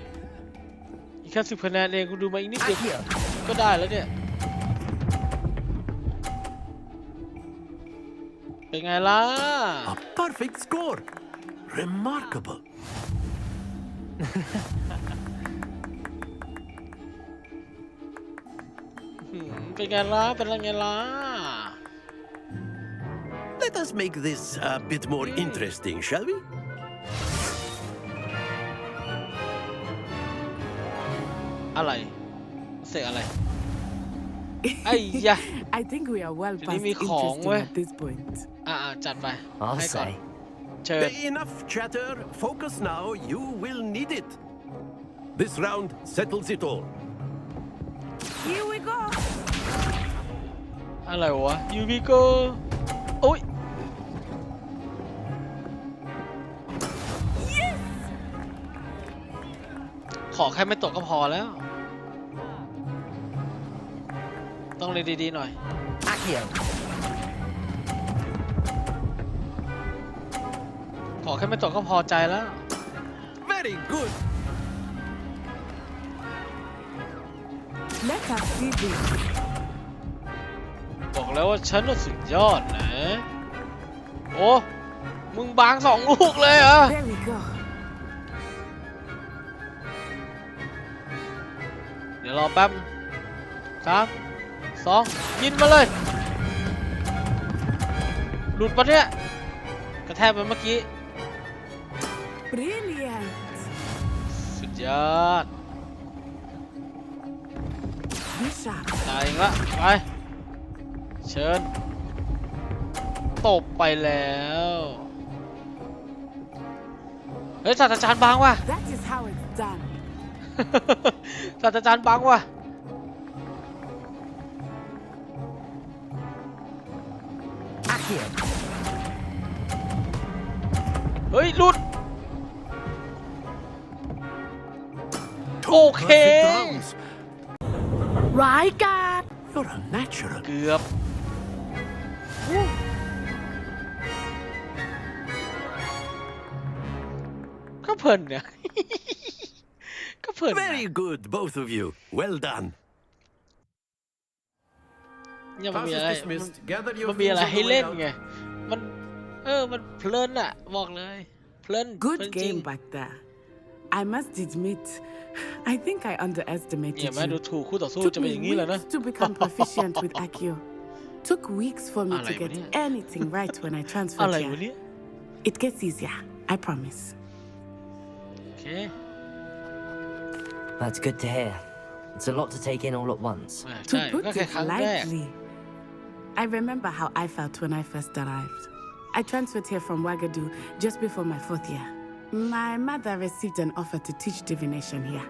อีกแค่10 คะแนนเองคุณดูมาอีกนิดเดียวก็ได้แล้วเนี่ยเป็นไงล่ะ A perfect score. Remarkable. เป็นไงล่ะเป็นไงล่ะ Let us make this a bit more interesting, shall we? อะไรเสียงอะไรไอ้ยะ I think we are well ที past นี้มีของ interesting เว้ย at this point. จัดไป I'll ให้ก่อน say. เชิญ Enough chatter. Focus now. You will need it. This round settles it all. Here we go. อะไรวะยูบิโกโอ้ยขอแค่ไม่ตกก็พอแล้ว ต้องเล่นดีๆหน่อย Accio. ขอแค่ไม่ตกก็พอใจแล้ว Very good. Let us see this. บอกแล้วว่าฉันน่ะสุดยอดนะ โอ้มึงบาง2 ลูกเลยเหรอ There we go. เดี๋ยวรอแป๊บ3 2ยิงมาเลย หลุดปะเนี่ยกระแทกไปเมื่อกี้ Brilliant. สุดยอด Be sharp. ตายเองละไปเชิญตบไปแล้วเฮ้ยศาสตราจารย์บางว่ะ That is how it's done. ศาสตราจารย์บางว่ะ Accio. เฮ้ยหลุดโอเค Perfect rounds. ร้ายกาจ You're a natural. เกือบก็เพลินเนี่ย ก็เพลินนะ Very good, both of you. Well done. เนี่ยมันมีอะไร Class is dismissed. Gather your มันมีอะไร things on ให้ the เล่น way out. ไงมันมันเพลินอะบอกเลยเพลิน Good เพลินจริง game back there. I must admit, I think I เนี่ย underestimated แม่ดู you. ถูกคู่ต่อสู้ Took จะเป็นอ me ย่างนี้เลยนะ weeks to become proficient with Accio. Took weeks for me to Alright, get well, yeah. anything right when I อะ transferred ไรวะ here. เนี่ย It gets easier, I promise. โอเค That's good to hear. It's a lot to take in all at once. ใช่ To put ก็แค่ it ครั้งแรก lightly, I remember how I felt when I first arrived. I transferred here from Wagadu just before my 4th year. My mother received an offer to teach divination here.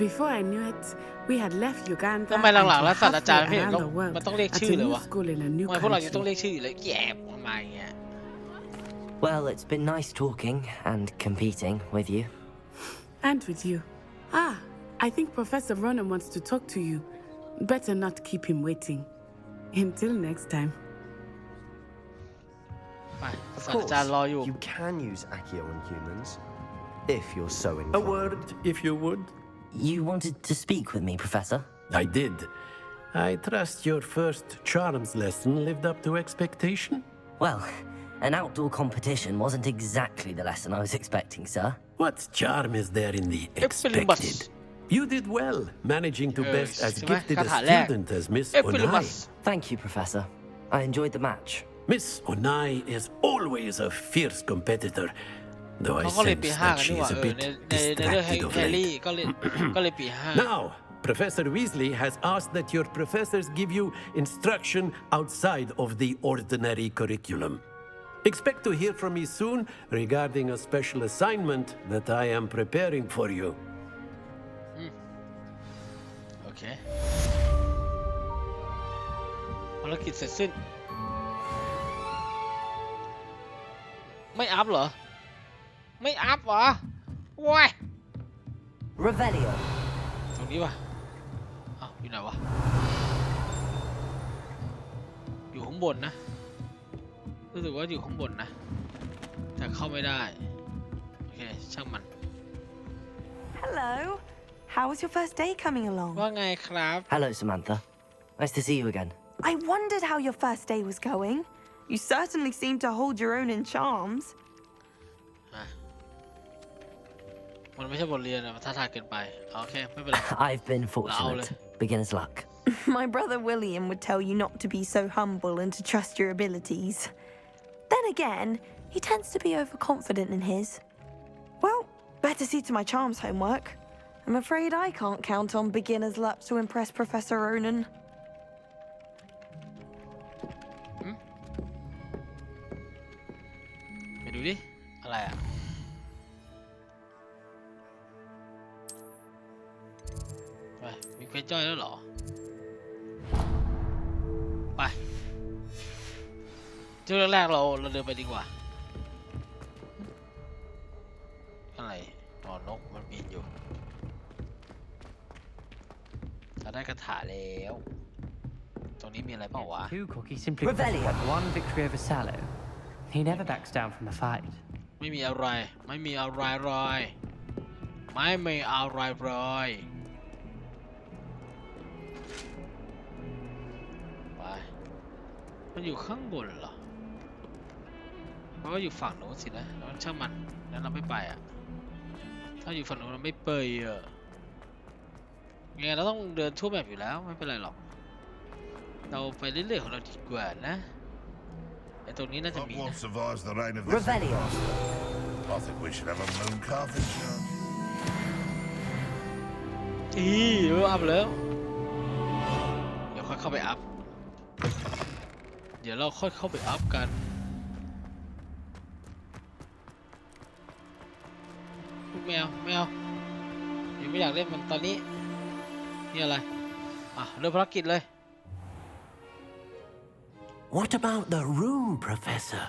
Before I knew it, we had left Uganda ทำไม and หลังๆ were แล้วศาสตราจารย์ halfway ไม่เห็น around the world มันต้องเรียก at ชื่อ a เลย new วะ school in a new ทำไมพวกเราจะต้อง country. เรียกชื่ออยู่เลยแย่ทำไมอ่ะ Well, it's been nice talking and competing with you. And with you. I think Professor Ronan wants to talk to you. Better not keep him waiting. Until next time. ไป Of ศาสตราจารย์รออยู่ you can use Accio on humans, if you're so A inclined. word, if you would. You wanted to speak with me, Professor? I did. I trust your first charms lesson lived up to expectation. Well, an outdoor competition wasn't exactly the lesson I was expecting, sir. What charm is there in the expected? You did well, managing to best as ใช่ไหม gifted คา a ถาแรก student as Miss เอฟฟิลิมั Onai. ส Thank you, Professor. I enjoyed the match. Miss Onai is always a fierce competitor, though I เขาก็เรียนปี sense 5 that กัน she นี่หว่า is a bit ในเรื่อง distracted of แฮร์รี่ late. ก็เรียนปี 5 Now, Professor Weasley has asked that your professors give you instruction outside of the ordinary curriculum. Expect to hear from me soon regarding a special assignment that I am preparing for you. Okay. ภารกิจเสร็จสิ้นไม่อัพเหรอไม่อัพเหรอว้าย Revelio. ตรงนี้วะอ้าวอยู่ไหนวะอยู่ข้างบนนะรู้สึกว่าอยู่ข้างบนนะแต่เข้าไม่ได้โอเคช่างมัน Hello. How was your first day coming along? ว่าไงครับ Hello, Samantha. Nice to see you again. I wondered how your first day was going. You certainly seem to hold your own in charms. มันไม่ใช่บทเรียนนะมันท้าทายเกินไปโอเคไม่เป็นไร I've been fortunate. Beginner's luck. My brother William would tell you not to be so humble and to trust your abilities. Then again, he tends to be overconfident in his. Well, better see to my charms homework. I'm afraid I can't count on beginner's luck to impress Professor Ronan. ไปดูดิอะไรอ่ะไปมีเควสย่อยแล้วเหรอไปจุดแรกเราเดินไปดีกว่าอะไรอ๋อนกมันบินอยู่เราได้คาถาแล้วตรงนี้มีอะไรเปล่าวะ Two cookies simply had one victory over Sallow. He never backs down from the fight. ไม่มีอะไรไม่มีอะไรรอยไม่มีอะไรรอยไปมันอยู่ข้างบนเหรอเพราะว่าอยู่ฝั่งโน้นสินะแล้วช่างมันแล้วเราไม่ไปอ่ะถ้าอยู่ฝั่งโน้นเราไม่ไปอ่ะไงเราต้องเดินทั่วแบบอยู่แล้วไม่เป็นไรหรอกเราไปเรื่อยๆของเราดีกว่านะไอ้ตรงนี้น่าจะมีนะ Hogwarts survives the reign of the Revelio. I think we should have a moon carving show. อัพแล้วเดี๋ยวค่อยเข้าไปอัพเดี๋ยวเราค่อยเข้าไปอัพกันแมวยังไม่อยากเล่นมันตอนนี้นี่อะไรอ่ะเริ่มภารกิจเลย What about the room, Professor?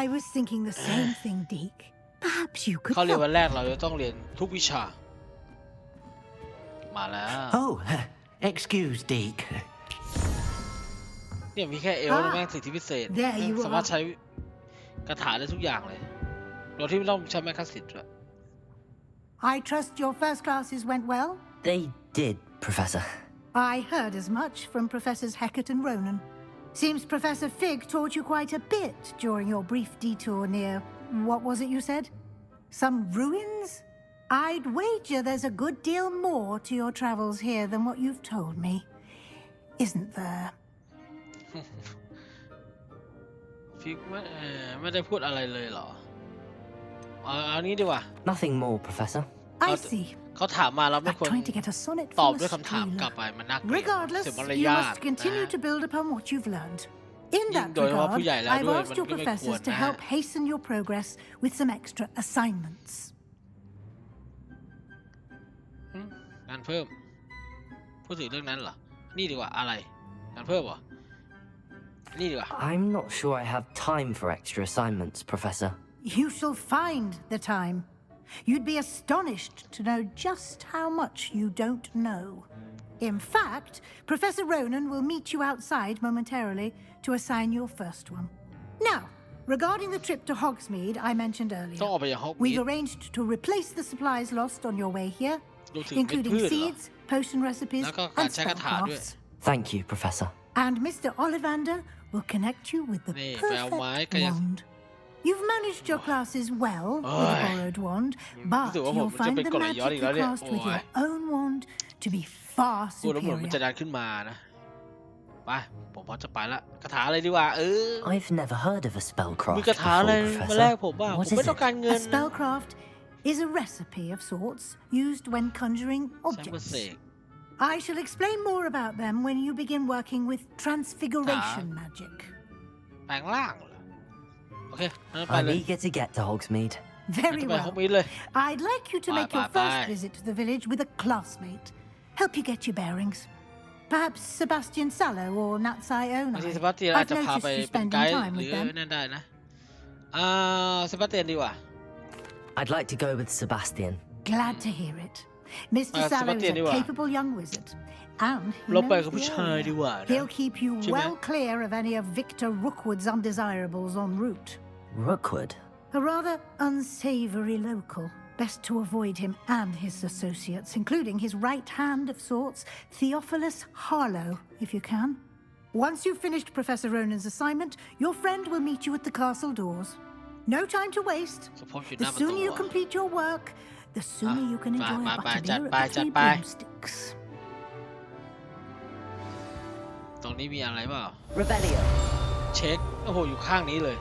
I was thinking the same thing, Deke. Perhaps you could เขาเรียน help. วันแรกเราจะต้องเรียนทุกวิชามาแล้ว Oh, excuse, Deke. เนี่ยมีแค่เอลแม่งสิทธิพิเศษ There you สามารถ are. ใช้คาถาได้ทุกอย่างเลยโดยที่ไม่ต้องใช้แมคคาสิทธิ์ด้วย I trust your first classes went well. They did, Professor. I heard as much from Professors Hecat and Ronan. Seems Professor Fig taught you quite a bit during your brief detour near, what was it you said? Some ruins? I'd wager there's a good deal more to your travels here than what you've told me. Isn't there? ฟิกไม่ได้พูดอะไรเลยเหรอเอานี้ดีกว่า Nothing more, Professor. I see. เขาถามมาเราไม่ Like ควร trying to get a sonnet ตอบ from ด้วย a คำถามกลับ streamer. ไปมันน่าเกลียด Regardless, เสียมาร you ยาท must continue to build upon what you've learned. In that โดยเฉพาะ regard, ผู้ใหญ่แล้ว I've ด้วย asked your มันก็ไม่ควร professors to นะ help hasten your progress with some extra assignments. งานเพิ่มพูดถึงเรื่องนั้นเหรอนี่ดีกว่าอะไรงานเพิ่มเหรอนี่ดีกว่า I'm not sure I have time for extra assignments, Professor. You shall find the time. You'd be astonished to know just how much you don't know. In fact, Professor Ronan will meet you outside momentarily to assign your first one. Now, regarding the trip to Hogsmeade I mentioned earlier, ต้องออกไปจากฮอก we've arranged to replace the supplies lost on your way here, ดูถึงเป็น including พืชเหรอ seeds, potion recipes, แล้วก็การ and ใช้คาถาด้วย spellcrafts. Thank you, Professor. And Mr. Ollivander will connect you with the นี่ไปเอาไม้ perfect ก็ยัง wand. You've managed your classes well with a borrowed wand, รู้ but สึกว่าผม you'll จะ find เป็น the กลย้อน magic อีก you แล้วเนี่ย cast โอ้ with ย your own wand to be far พูดแล้วเหมือนมันจะ superior. ดันขึ้นมานะไปผมพอจะไปละคาถาอะไรดีกว่าI've never heard of a spellcraft มีคาถาอะไร before, มาแลก Professor. ผมบ้าง What ผม is ไม่ต้อง it? การเงิ A น spellcraft is a recipe of sorts used when conjuring ใช้เพื่อ objects. เสก I shall explain more about them when you begin working with transfiguration magic. แปลงร่างเหรอโอเคงั้นไป I'm เลย eager to get to Hogsmeade. Very ไปห้อง well. มิดเลย I'd like you to make your first visit to the village with a classmate. Help you get your bearings. Perhaps Sebastian Sallow or Natsai บางที Onai. เซบาสเตียนอาจ I've จะพาไป noticed you เป็นไก spending ด์ time หรื with อ them. นั่นได้นะเซบาสเตียนดีกว่า I'd like to go with Sebastian. Glad to hear it. Mr. Sallow is a capable young wizard. And he เราไป knows กับ the ผู้ชายดี area. กว่านะ He'll keep you ใช่ไหม well clear of any of Victor Rookwood's undesirables en route. Rookwood? A rather unsavory local. Best to avoid him and his associates, including his right hand of sorts, Theophilus Harlow, if you can. Once you've finished Professor Ronan's assignment, your friend will meet you at the castle doors. No time to waste. The sooner you complete your work, the sooner you can enjoy a butterbeer at the Three Broomsticks. ตรงนี้มีอะไรเปล่า Rebellion. เช็คโอ้โหอยู่ข้างนี้เลย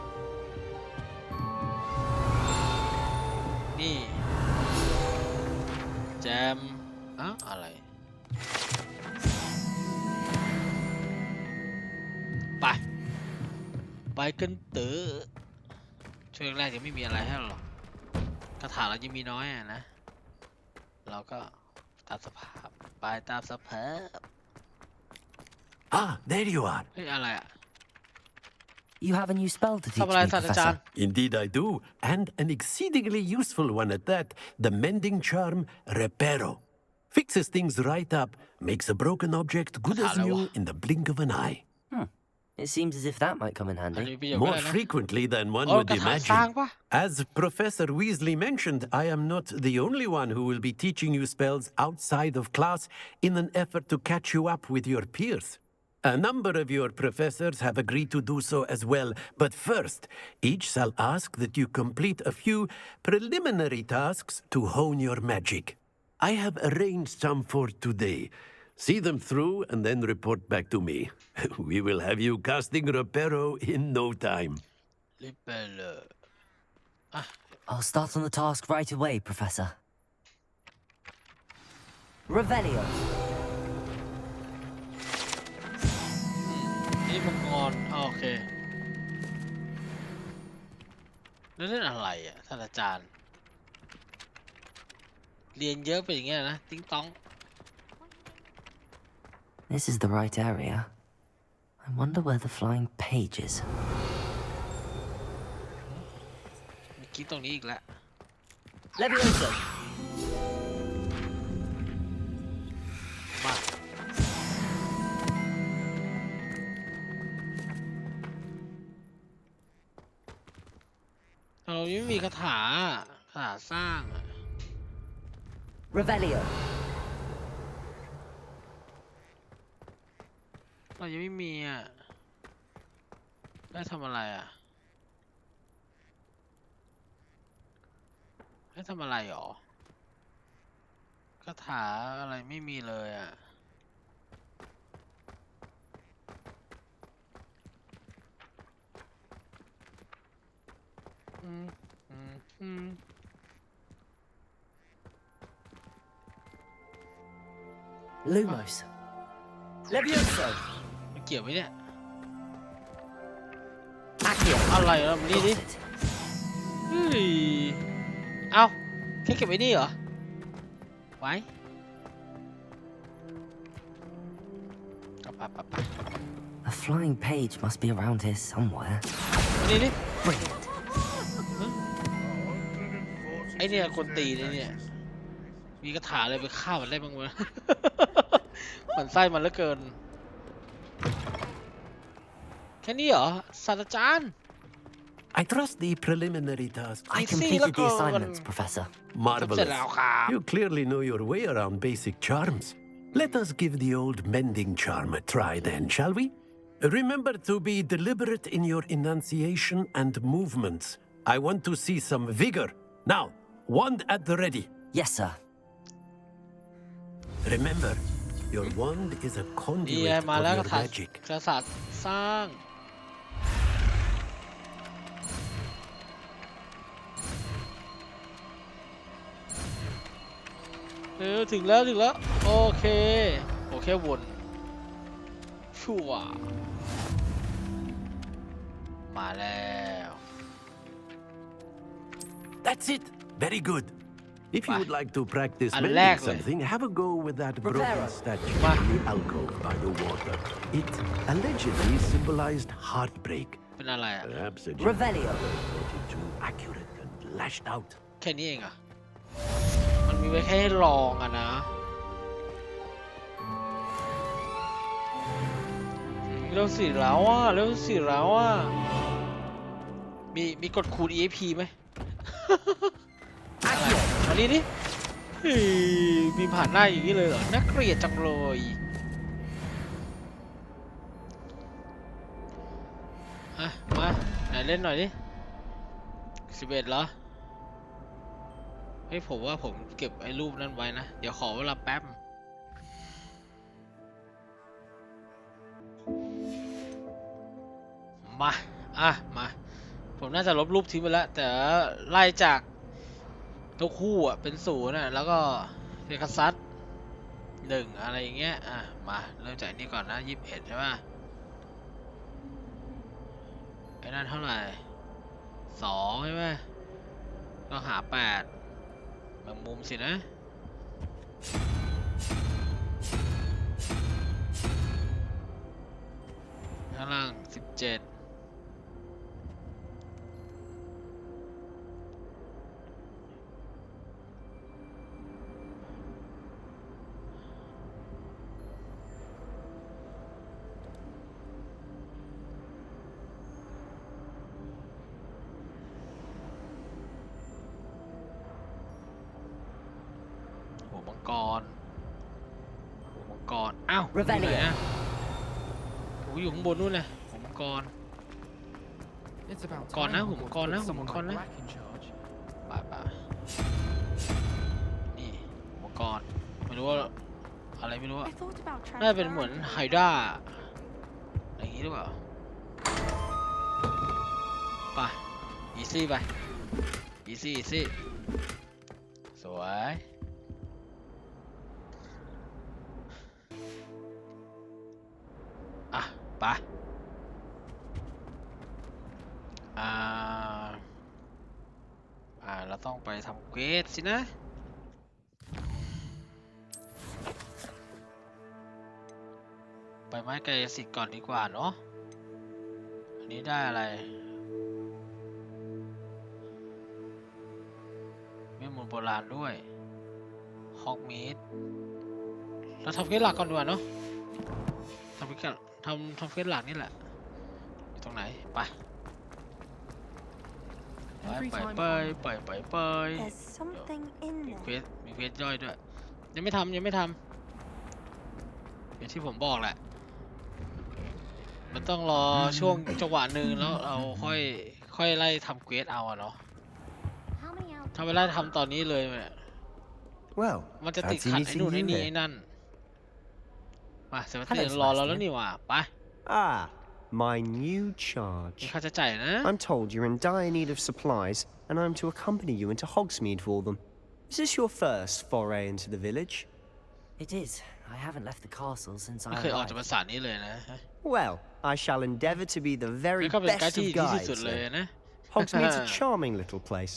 นี่แจมอะไรไปกันเต๋อช่วงแรกยังไม่มีอะไรให้หรอกคาถาเรายังมีน้อยนะเราก็ตามสภาพไปตามสภาพ Ah, there you are. เฮ้ยอะไรอ่ะ You have a new spell to teach ทำอะไร me, ศาสตราจารย์ Professor. Indeed I do, and an exceedingly useful one at that, the mending charm Reparo. Fixes things right up, makes a broken object good as new in the blink of an eye. It seems as if that might come in handy. More frequently than one would imagine. As Professor Weasley mentioned, I am not the only one who will be teaching you spells outside of class in an effort to catch you up with your peers. A number of your professors have agreed to do so as well, but first, each shall ask that you complete a few preliminary tasks to hone your magic. I have arranged some for today. See them through and then report back to me. We will have you casting Reparo in no time. I'll start on the task right away, Professor. Revelio. นี่มังกรโอเคแล้วเล่นอะไรอ่ะท่านอาจารย์เรียนเยอะเป็นอย่างเงี้ยนะติ๊งต้อง This is the right area. I wonder where the flying page is. เมื่อกี้ตรงนี้อีกแล้ว Leviosa. มาเรายังไม่มีคาถาสร้าง Revelio. เรายังไม่มีอ่ะได้ทำอะไรอ่ะได้ทำอะไรหรอคาถาอะไรไม่มีเลยอ่ะLumos. Levioso. มันเกี่ยวไหมเนี่ย Accio. อะไรเหรอมันนี่ดิเฮ้ยเอ้าแค่เก็บไว้นี่เหรอไว้ไป A flying page must be around here somewhere. นี่ดิ Brilliant. ไอเนี่ยคนตีเนี่ยมีคาถาอะไรไปฆ่ามันได้บ้างวะ มันไส้มันเหลือเกินแค่นี้เหรอศาสตราจารย์ I trust the preliminary tasks. I completed the assignments, Professor. Marvelous. You clearly know your way around basic charms. Let us give the old mending charm a try then, shall we? Remember to be deliberate in your enunciation and movements. I want to see some vigor. Now, wand at the ready. Yes, sir. Remember, your wand is a conduit of your magic. ศาสตร์สร้างถึงแล้วโอเค แค่วนชัวมาแล้ว That's it. Very good. If you would like to practice อัน mending แรกเลย something, have a go with that broken statue in the alcove by the water. It allegedly symbolized heartbreak. เป็นอะไรอ่ะ Perhaps a Revelio. devoted to accurate and lashed out. แค่นี้เองอ่ะมันมีไว้แค่ให้ลองอ่ะนะเร็วสิแล้วอ่ะเร็วสิแล้วอ่ะมีกดคูณ EXP ไหม อันนี้ดิมีผ่านหน้าอย่างนี้เลยเหรอน่าเกลียดจังเลยมาไหนเล่นหน่อยดิ11เหรอเฮ้ยผมว่าผมเก็บไอ้รูปนั้นไว้นะเดี๋ยวขอเวลาแป๊บมาผมน่าจะลบรูปทิ้งไปแล้วแต่ไล่จากตัวคู่อ่ะเป็น0น่ะแล้วก็เทคัสซัส1อะไรอย่างเงี้ยมาเริ่มจากนี้ก่อนนะ21ใช่ป่ะไอ้นั่นเท่าไหร่2ใช่ไหมก็หา8แบ่งมุมสินะข้างล่าง17มังกรอ้าวอยู่ไหนอ่ะโอ้ยอยู่ข้างบนนู่นเลยหัวมังกรก่อนนะหัวมังกรนะหัวมังกรนะป่านี่หัวมังกรไม่รู้ว่าอะไรไม่รู้ว่าน่าจะเป็นเหมือนไฮด้าอะไรอย่างงี้หรือเปล่าป่ะอีซี่ไปอีซี่สวยไปเราต้องไปทำเควสสินะไปไม้กายสิทธิ์ก่อนดีกว่าเนาะอันนี้ได้อะไรมีมูลโบราณด้วยฮอกมีดเราทำเควสหลักก่อนดีกว่าเนาะทำเควสหลักนี่แหละอยู่ตรงไหนไปมีเควสย่อยด้วยยังไม่ทำอย่างที่ผมบอกแหละมันต้องรอช่วงจังหวะหนึ่งแล้วเราค่อยไล่ทำเควสเอาอะเนาะถ้าไปไล่ทำตอนนี้เลยมันจะติดขัดไอ้นู่นไอ้นี่ไอ้นั่นมาเซฟตี้รอเราแล้วนี่หว่าไปMy new charge. มีค่าใช้จ่ายนะ I'm told you're in dire need of supplies, and I'm to accompany you into Hogsmeade for them. Is this your first foray into the village? It is. I haven't left the castle since I ไม่เคยออกจากปราสาทนี้เลยนะ Well, I shall endeavour to be the very best of guides. Hogsmeade's a charming little place,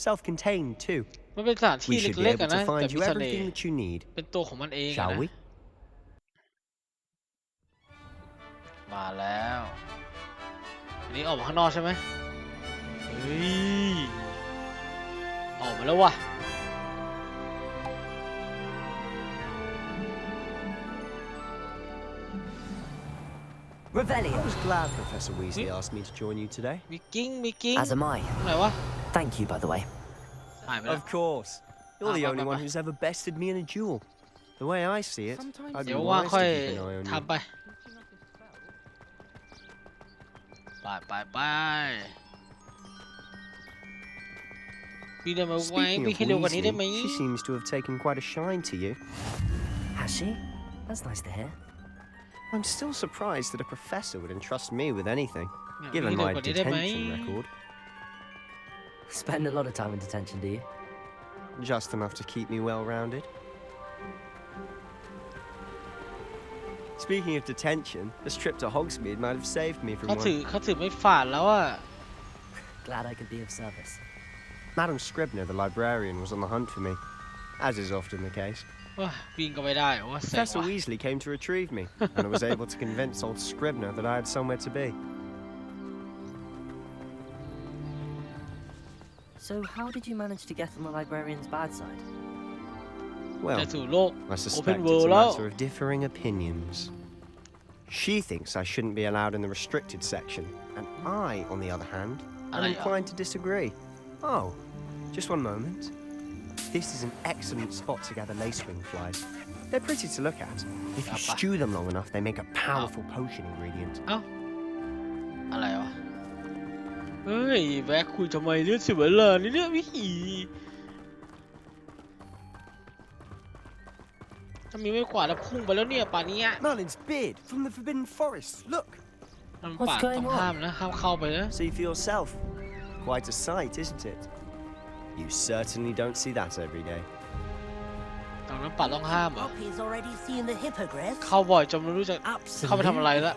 self-contained too. มันเป็นสถานที่เล็กๆนะแต่มีเสน่ห์ that you need. เป็นตัวของมันเอง Shall we? มาแล้วอันนี้ออกมาข้างนอกใช่ไหมเฮ้ยออกมาแล้วว่ะ Revelio. I was glad Professor Weasley asked me to join you today. มีกิ้ง As am I. ไหนวะ Thank you, by the way. Of course. You're the only one who's ever bested me in a duel. The way I see it, I'd เดี๋ be ยวว่า wise ค่ to อย keep an eye on you. ทำไปพี่ได้มาไว้ Speaking พี่ of ให้เร็วกว่านี้ได้ไหม Weasley, she seems to have taken quite a shine to you. Has she? That's nice to hear. I'm still surprised that a professor would entrust me with anything, เนี่ย given พี่เร็ว my กว่านี้ได้ไหม detention record. Spend a lot of time in detention, do you? Just enough to keep me well-rounded. Speaking of detention, this trip to Hogsmeade might have saved me from เขา one. ถือไม่ฝาดแล้วอะ Glad I could be of service. Madam Scribner, the librarian, was on the hunt for me, as is often the case. ว้าวิ่งก็ไม่ได้ว่าเซ็ง Professor ว่ะ Weasley came to retrieve me, and I was able to convince old Scribner that I had somewhere to be. So how did you manage to get on the librarian's bad side? Well, จะสู่โลก I Open suspect it's World a แล้ว matter of differing opinions. She thinks I shouldn't be allowed in the restricted section, and I, on the other hand, am inclined to disagree. Oh, just one moment. This is an excellent spot to gather lacewing flies. They're pretty to look at. If you stew them long enough, they make a powerful potion ingredient. เอ้าอะไรวะเฮ้ยแวะคุยทำไมเรื่องเสียเวลานี่เนี่ยวิธีถ้ามีไม่กวาดแล้วพุ่งไปแล้วเนี่ยป่านนี้ Merlin's beard from the Forbidden Forest. Look. มันป่าต้องห้ามนะห้ามเข้าไปนะ See for yourself. Quite a sight, isn't it? You certainly don't see that every day. ตรงนั้นป่าต้องห้ามอ่ะ Poppy's already seen the hippogriff. เข้าบ่อยจนไม่รู้จะเข้าไปทำอะไรละ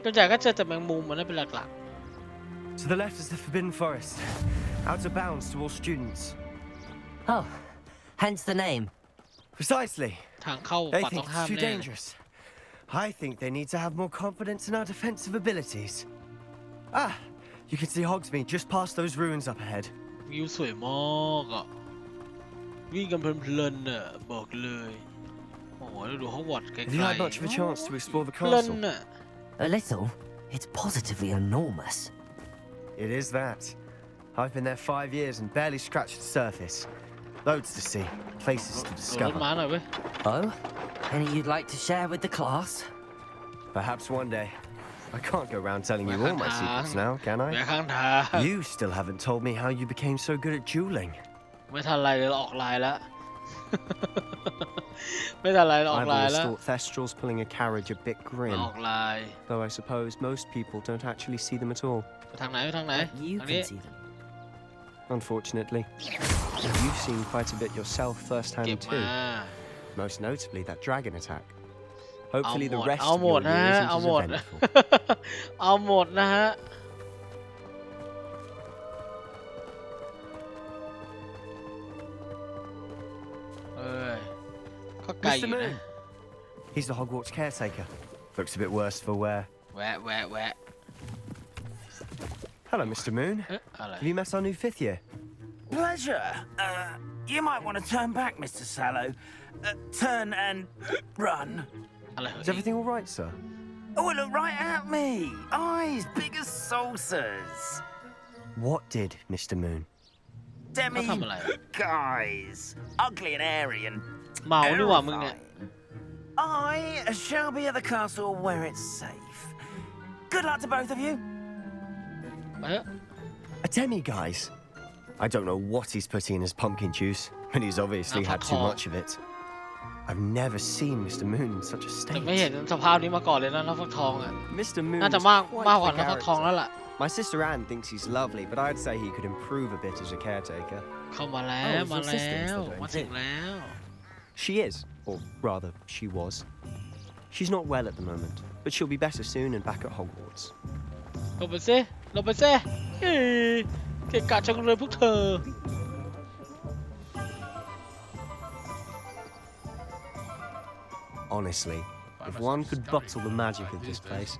จนใหญ่ก็เจอแต่แมงมุมมันนั่นเป็นหลัก To the left is the Forbidden Forest. Out of bounds to all students. Oh, hence the name. Precisely. ๆทางเข้า They ป่า think ต้องห้าม it's too แน่เลย dangerous. I think they need to have more confidence in our defensive abilities. Ah, you can see Hogsmeade just past those ruins up ahead. วิวสวยมากอ่ะวิ่งกันเพลินๆน่ะบอกเลยโอ้โหแล้วดูฮอกวอตส์ไกล Have you had much of a chance to explore the ๆเพลิน castle? น่ะ A little. It's positively enormous. It is that. I've been there 5 years and barely scratched the surface. Loads to see, places to รถ discover. ม้าหน่อยเว้ย Oh, any you'd like to share with the class? Perhaps one day. I can't go around telling you all my secrets now, can แวะ I? ข้างทาง You still haven't told me how you became so good at dueling. ไม่ทันไรเลยเราออกลายแล้ว ไม่ทันไรเราออก I've ลาย always แล้ว thought Thestrals pulling a carriage a bit เรา grim, ออกลาย though I suppose most people don't actually see them at all. ไปทางไหนไปทางไหน You ทางนี้ can see them. Unfortunately, you've seen quite a bit yourself เก็บ firsthand มา too. Most notably, that dragon attack. เอา Hopefully, หม the ด rest เอา of หมด your นะ year ฮะ isn't เอา as หมด eventful. เอาหมดนะฮะเอ้ยก็ไกลอยู่ Mr. นะ Moon. He's the Hogwarts caretaker. Looks a bit worse for wear. แวะแวะแวะ Hello, Mr. Moon. เอ๊ะอะไร Have you met our new fifth year? Pleasure. You might want to turn back, Mr. Sallow. Turn and run. อะไรเหรอ Is everything all right, sir? Oh, look right at me. Eyes big as saucers. What did, Mr. Moon? เขาทำอะไร Guys. Ugly and airy and เมาดีกว่ามึงเนี่ย I shall be at the castle where it's safe. Good luck to both of you. ไปเถอะ A demi, guys. I don't know what he's putting in his pumpkin juice, but he's obviously had too much of it. I've never seen Mr. Moon in such a แต่ไม่เห็น state. สภาพนี้มาก่อนเลยนะน้ำฟักทองอ่ะ Mr. Moon น่าจะ is มาก quite กว่า the น้ำฟักทองแล้ว character. ล่ะ My sister Anne thinks he's lovely, but I'd say he could improve a bit as a caretaker. เข้ามาแล้ว Oh, มา it's your sister แล้ว instead of มาถึงแล้ว She is, or rather, she was. She's not well at the moment, but she'll be better soon and back at Hogwarts. ลงไปซิลงไปซิเฮ้ยเกะกะจังเลยพวกเธอ Honestly, if one could bottle the magic of this place,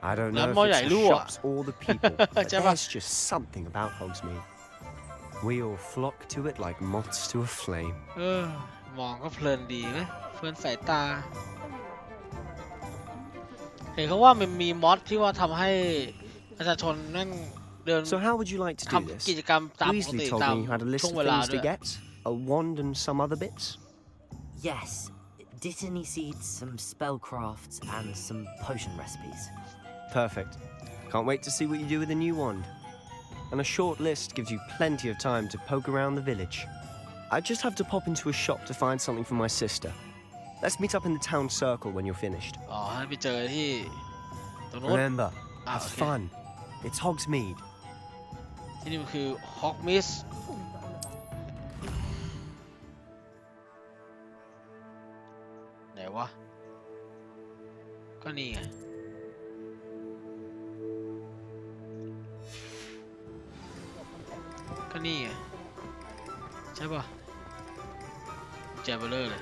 I don't know if น้ำหม้อใหญ่ it's the รั่ว shops or the people, but ใช่ปะ there's just something about Hogsmeade. We all flock to it like moths to a flame. เออมองก็เพลินดีไหมเพลินสายตา เห็นเขาว่ามันมีมอดที่ว่าทำให้ประชาชนนั่งเดิน So how would you like to do ทำกิ this? จกรรมตามปก Weasley ติ told ตาม me you had a list ช่ว of งเวลา things ด้ว to ย get, a wand and some other bits. Yes. Dittany seeds, some spellcrafts, and some potion recipes. Perfect. Can't wait to see what you do with the new wand. And a short list gives you plenty of time to poke around the village. I just have to pop into a shop to find something for my sister. Let's meet up in the town circle when you're finished. อ๋อให้ไปเจอที่ตรงนู้น Remember, have okay. fun. It's Hogsmeade. ที่นี่มันคือฮอกมิสไหนวะ นี่ไงก็นี่ไงใช่ป่ะแจเบลเลอร์เลย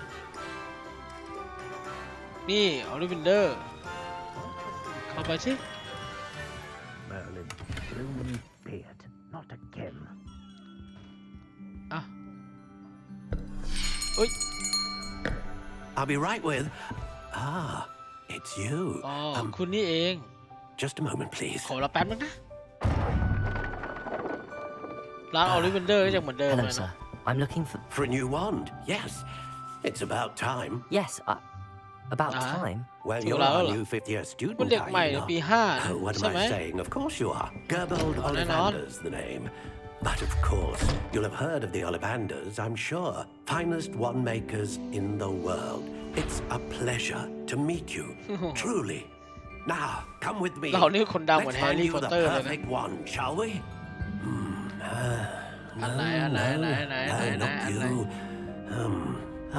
นี่ออริวินเดอร์เข้าไปสิ Merlin, Lumen's beard, not again. อ่ะอุ้ย I'll be right with. Ah, it's you. อ๋อคุณนี่เอง Just a moment, please. ขอเราแป๊บนึงนะร้านออริวินเดอร์ก็ยังเหมือนเดิม Hello, เลยนะ sir. I'm looking For a new wand? Yes. It's about time. Yes, about time. Well, you're our new fifth-year student, คุณเด็กใหม่ are you ปี not? 5 Oh, what ใช่ am ไหม I saying? Of course you are. Gerbold Ollivander's the name. But of course, you'll have heard of the Ollivanders, I'm sure. Finest wand makers in the world. It's a pleasure to meet you. Truly. Now, come with me. เรานี่คนดังเหมือน Let's แฮร์ find รี่ you พอต the เตอร์เลยนะ perfect wand, shall we? อันไหน No, not you.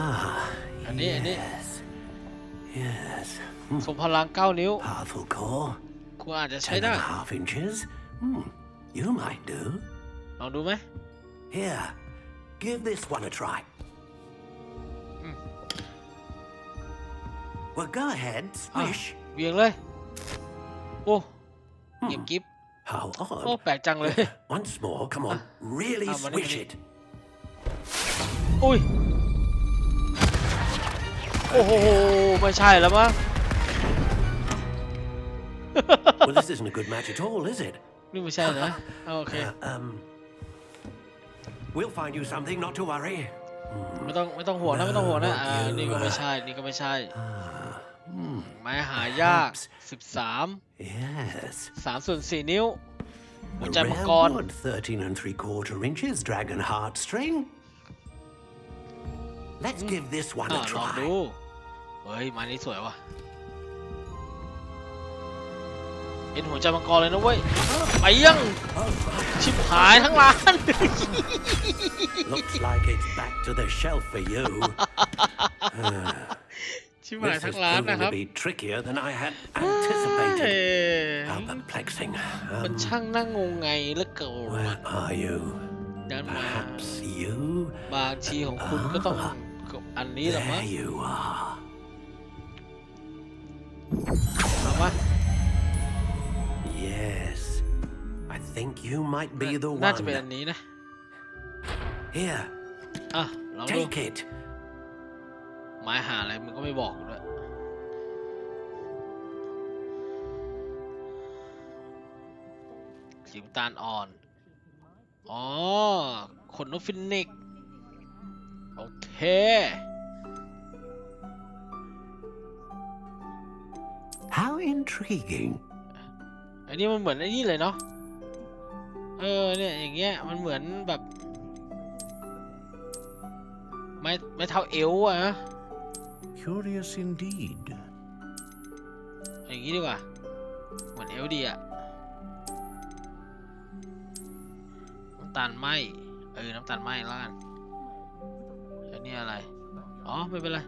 Ah, อันนี้ yes. สมพลัง9 นิ้ว Powerful core. คุณอาจจะใช้ 10 ได้ 1/2 inches. You might do. ลองดูไหม Here, give this one a try. Well, go ahead, อ่ะ swish. เวียงเลยโอ้เงียบกิ๊บ How โอ้ odd. แปลกจังเลย Once more, come on, really Ah, mani, swish mani. it. อุ้ยโอ้โหไม่ใช่แล้วมั้ง Well, this isn't a good match at all, is it? นี่ไม่ใช่นะโอเค We'll find you something, not to worry. ไม่ต้องห่วงนะไม่ต้องห่วงนะนี่ก็ไม่ใช่นี่ก็ไม่ใช่ไม้หายาก13 Yes. 3/4 นิ้วหัว A ใจมัง rare กร wood, 13 3/4 inches, dragon heartstring. Let's give this one ล a องดู try. เฮ้ยไม้นี้สวยว่ะเป็นหัวใจมังกรเลยนะเว้ยไปยังชิบหายทั้งร้าน Looks like it's back to the shelf for you. ชิบหาย This ทั้ has งร้านนะ proven ครับ to be trickier than I had anticipated. เอ้ย How perplexing. มันช่างน่างงไงเหลือเกิน Where are you? เดินมา Perhaps you? บางทีของคุณก็ต้องกับอันนี้แหละมั้ง There you are. เอามา Yes. I think you might be the น่าจะเป็น one. อันนี้นะ Here, อ่ะลองดู take it. ไม้หาอะไรมึงก็ไม่บอกด้วยสีน้ำตาลอ่อนอ๋อขนนกฟินิกซ์โอเค How intriguing. อันนี้มันเหมือนไอ้นี่เลยเนาะเนี่ยอย่างเงี้ยมันเหมือนแบบไม่เท่าเอวอะนะ Curious indeed. อย่างงี้ดีกว่าเหมือนเอวดีอะน้ำตาลไหมน้ำตาลไหมแล้วกันอันนี้อะไรอ๋อไม่เป็นไร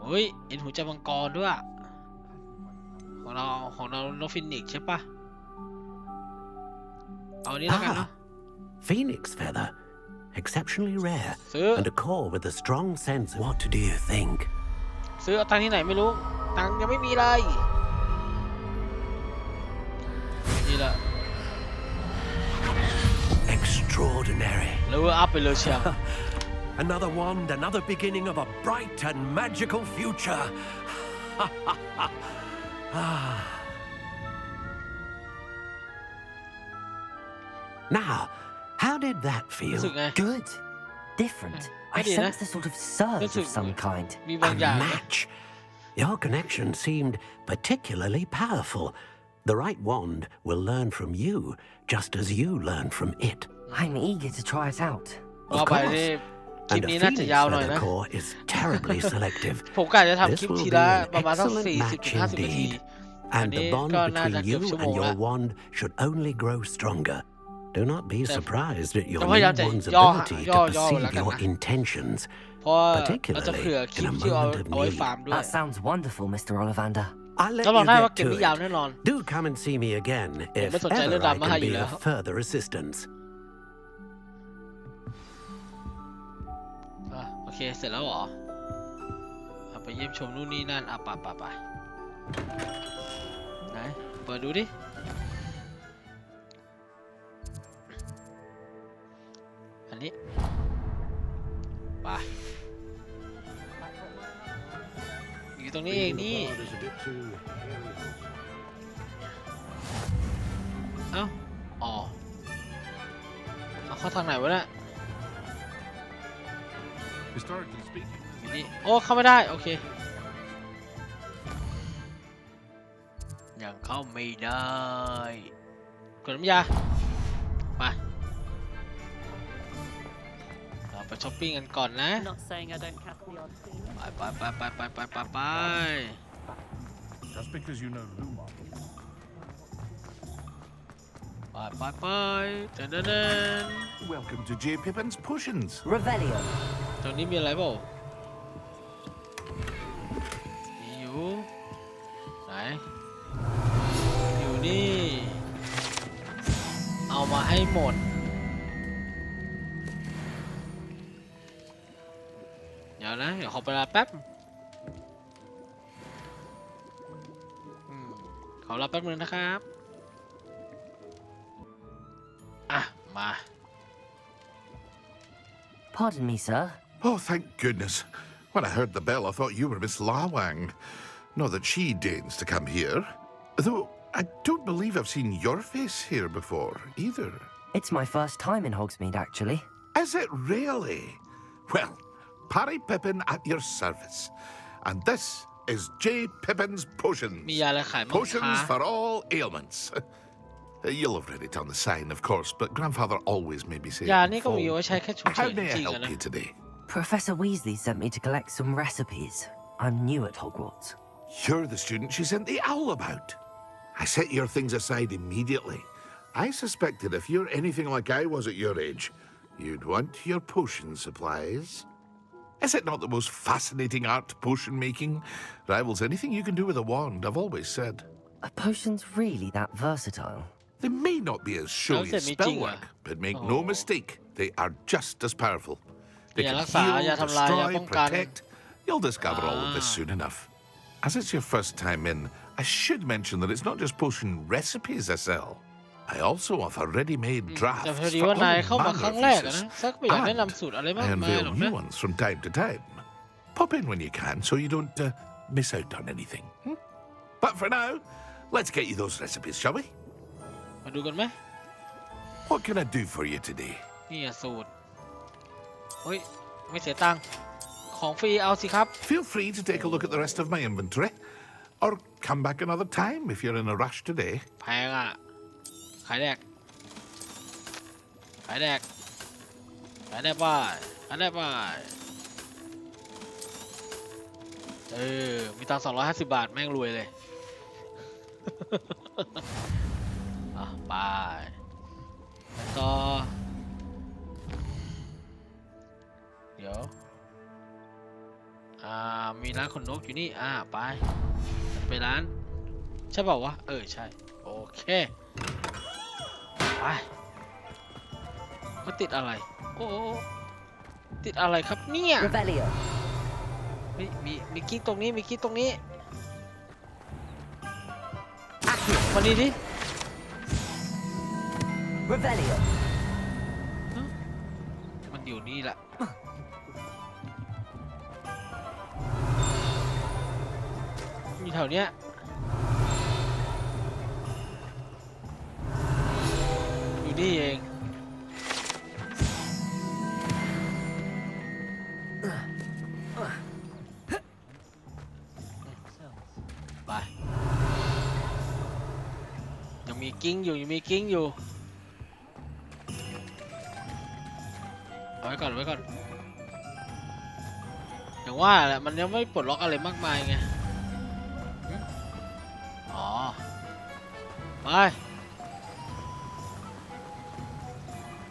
เฮ้ยเอ็นหัวใจมังกรด้วยของเรานกฟินิกซ์ใช่ปะเอาอันนี้แล้วกันเนาะ Phoenix feather. Exceptionally rare. ซื้อ And a core with a strong sense. What do you think? ซื้อเอาตังค์ที่ไหนไม่รู้ตังค์ยังไม่มีเลยนี่แหละ Extraordinary. เลเวลอัพไปเลยเชียว Another wand, another beginning of a bright and magical future. Now, how did that รู้ feel? สึกไง Good. Different. I Maybe, sensed a sort of surge of some kind. มีบางอย่าง A นะ match. Your connection seemed particularly powerful. The right wand will learn from you, just as you learn from it. I'm eager to try it out. ว่าไปนี่คลิป And a นี้น่าจะ Phoenix ยาวหน่อย feather นะ core is terribly selective. ผมกะจะทำค This ลิป will ที be ละ an ประมาณสัก excellent 40 match ถึง 50 นาที indeed. อัน And นี้ the bond ก็น่าจะ between เกือบ you ชั่วโม and ง your ละ wand should only grow stronger. Do not be surprised at your พยายามจะ newborn's ย่อ ability ย่อ to ย่อแล้ว perceive กัน your นะ intentions, เพราะเราจะ particularly เผื่อคลิ in ป a ที่เอา moment of ไว้ need. ฟาร์มด้วย That sounds wonderful, Mr. Ollivander. I'll let ก็ลอง you ได้ว่า get เกม to นี้ยาวแน่ it. นอน Do come and see me again if ไม่สนใจเรื่อง ever ดรา I ม่า can อยู่ be แล้ว of further assistance. โอเคเสร็จแล้วเหรอไปเยี่ยมชมนู่นนี่นั่นไปไหนเปิดดูดิอันนี้ไปอยู่ตรงนี้เองนี่เอ้าอ๋อเอาเข้าทางไหนวะเนี่ย Historically speaking. นี่โอ้เข้าไม่ได้โอเคยังเข้าไม่ได้กดน้ำยาไปเราไปช้อปปิ้งกันก่อนนะ Not saying I don't catch the odd thing. ไป Just because you know Lumar. ไปเดิน Welcome to J. Pippin's Potions. Revelio. ตรงนี้มีอะไรเปล่ามีอยู่ไหนอยู่นี่เอามาให้หมดเดี๋ยวนะเดี๋ยวขอเวลาแป๊บขอรับแป๊บนึงนะครับมา Pardon me, sir. Oh, thank goodness. When I heard the bell, I thought you were Miss Lawang. Not that she deigns to come here. Though I don't believe I've seen your face here before, either. It's my first time in Hogsmeade, actually. Is it really? Well, Parry Pippin at your service. And this is J. Pippin's Potions. มียาอะไรขายมั้ง Potions for all ailments. You'll have read it on the sign, of course, but Grandfather always made me say ยา it นี่ in ก็มี full. ไว้ใช้แค่ฉุกเฉิ How น may จ I ริงๆ help นะ you today? Professor Weasley sent me to collect some recipes. I'm new at Hogwarts. You're the student she sent the owl about. I set your things aside immediately. I suspected if you're anything like I was at your age, you'd want your potion supplies. Is it not the most fascinating art, potion making? Rivals anything you can do with a wand, I've always said. Are potions really that versatile? They may not be as showy as spellwork, but make no mistake, they are just as powerful. They can heal, destroy, protect. You'll discover all of this soon enough. As it's your first time in, I should mention that it's not just potion recipes I sell. I also offer ready-made แต่ drafts พอดี for ว่า all นายเข้ามา manner ครั้ of งแรก uses. นะซักไม่อยากแนะ And นำสูตรอะไรมาก I มายหร unveil อก new นะ ones from time to time. Pop in when you can so you don't miss out on anything. But for now, let's get you those recipes, shall we? มาดูกันไหม What can I do for you today? นี่สูตรเฮ้ยไม่เสียตังค์ของฟรีเอาสิครับ Feel free to take a look at the rest of my inventory. Or come back another time if you're in a rush today. แพงอ่ะขายแดกบ้ายมีตังค์250 บาทแม่งรวยเลย ไปต่อเดี๋ยวมีร้านขนนกอยู่นี่ไปร้านใช่เปล่าวะใช่โอเคไปมันติดอะไรโอ้ติดอะไรครับเนี่ย Revelio. มีกิ๊กตรงนี้มานี่ดิ Revelio. มันอยู่นี่แหละมีแถวเนี้ยอยู่นี่เองไปยังมีกิ้งอยู่เอาไว้ก่อนอย่างว่าแหละมันยังไม่ปลดล็อกอะไรมากมายไงไป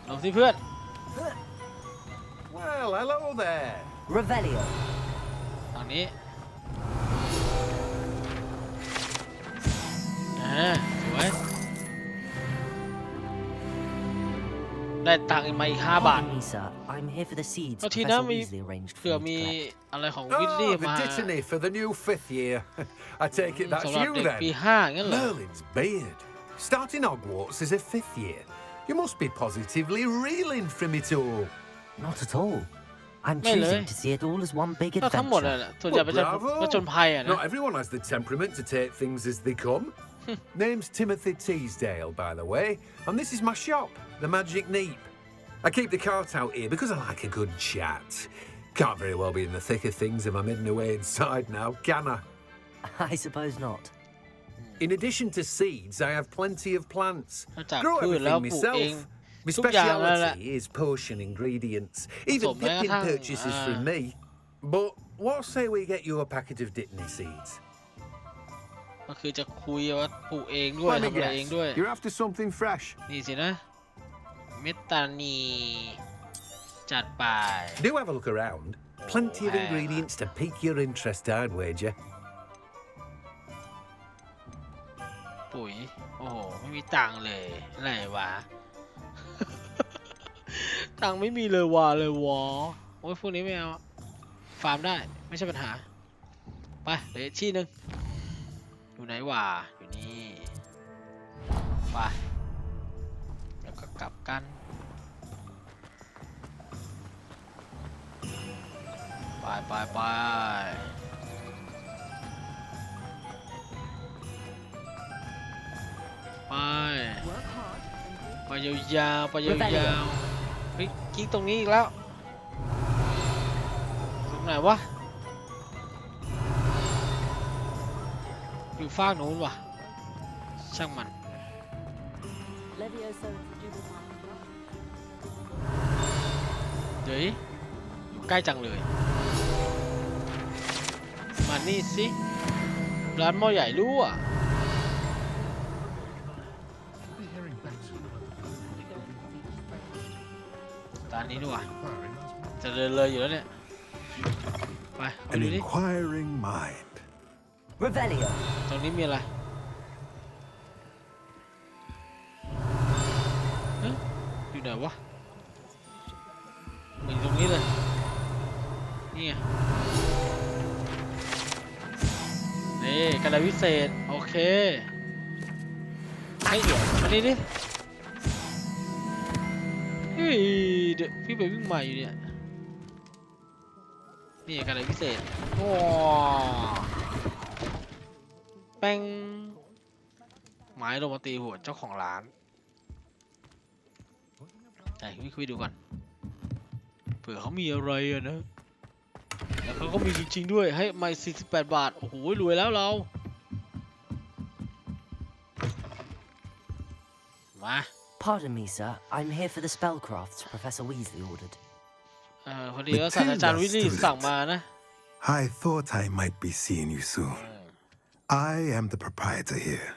ลงสิเพื่อน Well, hello there. Revelio. ทางนี้สวยได้ตังค์มาอีก5 บาท Pardon me, sir. I'm here for the seeds ทีนะ Professor มี Weasley arranged เผื่อ for me มี to collect. อะไรของวิลลี่ The มา dittany for the new 5th year. I take it that's สำหรับ you เด็ก then. ปี5งั้นเหรอ Merlin's beard. Starting Hogwarts as a 5th year. You must be positively reeling from it all. Not at all. I'm ไม่เลย choosing to see it all as one big ก็ทั้งหมด adventure. แหละส่วนใหญ่ไปจนภัยอ่ะนะ Not everyone has the temperament to take things as they come. Name's Timothy Teasdale, by the way, and this is my shop, the Magic Neep. I keep the cart out here because I like a good chat. Can't very well be in the thick of things if I'm hidden away inside now, can I? I suppose not. In addition to seeds, I have plenty of plants. นอกจาก Grow พืชแล้ว everything ปลูกเอง myself. My ทุกอย่างนั่นแหละ speciality is potion ingredients. Even ผสมแม้กระ Pippin ทั่ง purchases from me. But what say we get you a packet of Dittany seeds? ก็คือจะคุยว่าปลูกเองด้วย Let me ทำอะไรเองด้วย guess. You're after something fresh. นี่สินะเมตานีจัดไป Do have a look around. Plenty of ingredients to pique your interest, I'd wager. ปุ๋ยโอ้โหไม่มีตังค์เลยอะไรวะ ตังค์ไม่มีเลยวะโอ้ยพวกนี้ไม่เอาฟาร์มได้ไม่ใช่ปัญหาไปเหลือที่หนึ่งอยู่ไหนวะอยู่นี่ไปแล้วก็กลับกันไปยาวๆเฮ้ยกิ๊กตรงนี้อีกแล้วตรงไหนวะอยู่ฟากนู้นวะช่างมันเดี๋ยวอยู่ใกล้จังเลยมานี่สิร้านหม้อใหญ่รั่วตอนนี้ด้วยจะเดินเลยอยู่แล้วเนี่ยไป An ดูดิ inquiring mind. Revelio. ตรงนี้มีอะไรอยู่ไหนวะเหมือนตรงนี้เลยนี่ไงนี่กระดาษวิเศษโอเคให้เดี๋ยวมานี่ดิเฮ้ยเดี๋ยวพี่ไปวิ่งมาอยู่เนี่ยนี่กระดาษวิเศษว้าวแป้งไม้ลงมาตีหัวเจ้าของร้านแต่พี่คุยดูก่อนเผื่อเขามีอะไรอะนะแล้วเขาก็มีจริงๆด้วยให้ไม่48 บาทโอ้โหรวยแล้วเรามา Pardon me, sir. I'm here for the spellcrafts Professor Weasley ordered. พอดีว่าศาสตราจารย์วิลลี่สั่งมานะ I thought I might be seeing you soon. I am the proprietor here,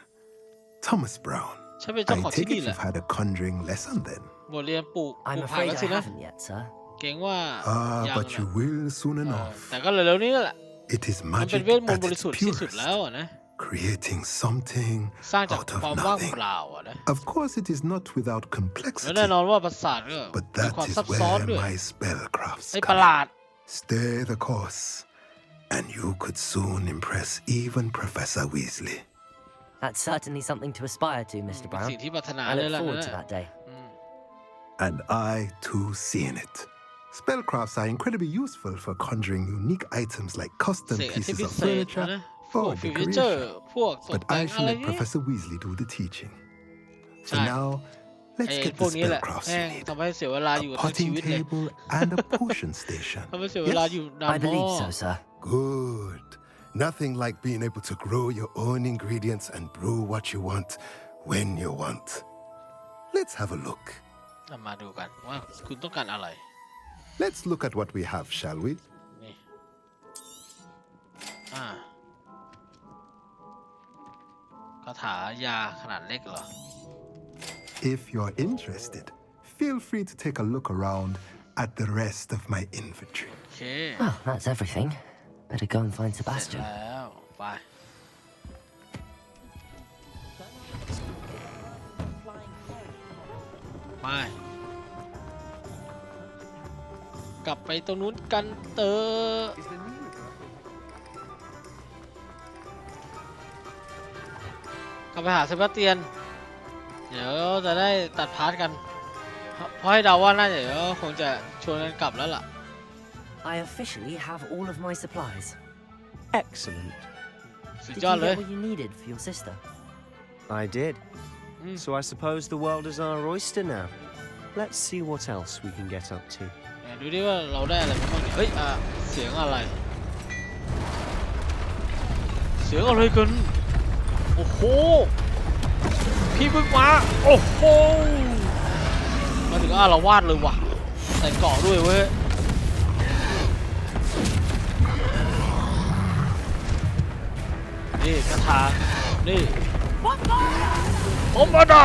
Thomas Brown. ฉันเป็นเจ้า I ของที่ take นี่ it แหละ you've had a conjuring lesson then. บทเรียนปลูก I'm ผัก afraid แล้ว I สินะ haven't yet, sir. เก่งว่า ยัง But you will soon enough. แต่ก็เร็วๆนี้แหละ It is มันเป็น magic เวทมนต์ at บริ its สุทธิ์ที่สุด purest, แล้วนะ creating something สร้างจาก out ความ of ว่าง nothing. เปล่านะ Of course, it is not without แล้ว complexity, แน่นอนว่าปราสาทก็ but มีความ that is ซับซ้อน where ด้วย my spellcrafts ไอ้ประ come หลาด in. Stay the course, and you could soon impress even Professor Weasley. That's certainly something to aspire to, Mr. เป็น Brown. สิ่งที่ปรารถนา I เลย look ล่ะ forward นะ to that day. And I too see in it. Spellcrafts are incredibly useful for conjuring unique items like custom เศษที่ pieces พิ of เศษนะ furniture พวก or ฟิวเจอร์ decoration. พวกตก But แต่ง I อะ shall ไร let เงี้ย Professor Weasley do the teaching. For ใช่ now, ไอ้ let's get พว the กนี้แหละ spellcrafts แม่ง you need. ทำให้เสียเวลาอยู่ A ทั้งชี potting วิตเลย table and a potion station. ทำให้เสียเวลาอยู่นาน I ม believe าก so, sir. Good. Nothing like being able to grow your own ingredients and brew what you want when you want. Let's have a look. มาดูกันว่าคุณต้องการอะไร Let's look at what we have, shall we? นี่คาถายาขนาดเล็กเหรอ If you're interested, feel free to take a look around at the rest of my inventory. Okay. Well, that's everything. Better go and find Sebastian. แล้วไปกลับไปตรงนู้นกันเตอกลับไปหาเซบาสเตียนเดี๋ยวจะได้ตัดพาร์ทกันเพราะให้เดาว่าน่าจะเดี๋ยวคงจะชวนกันกลับแล้วล่ะ I officially have all of my supplies. Excellent. สุด Did ยอด you เลย get what you needed for your sister? I did. So I suppose the world is our oyster now. Let's see what else we can get up to. ดูดิว่าเราได้อะไรบ้างเนี่ยเฮ้ยเสียงอะไรกันโอ้โหพี่เพิ่งมาโอ้โหมาถึงอาละวาดเลยว่ะใส่เกาะด้วยเว้ยนี่กระถานี่โอ้มาด่า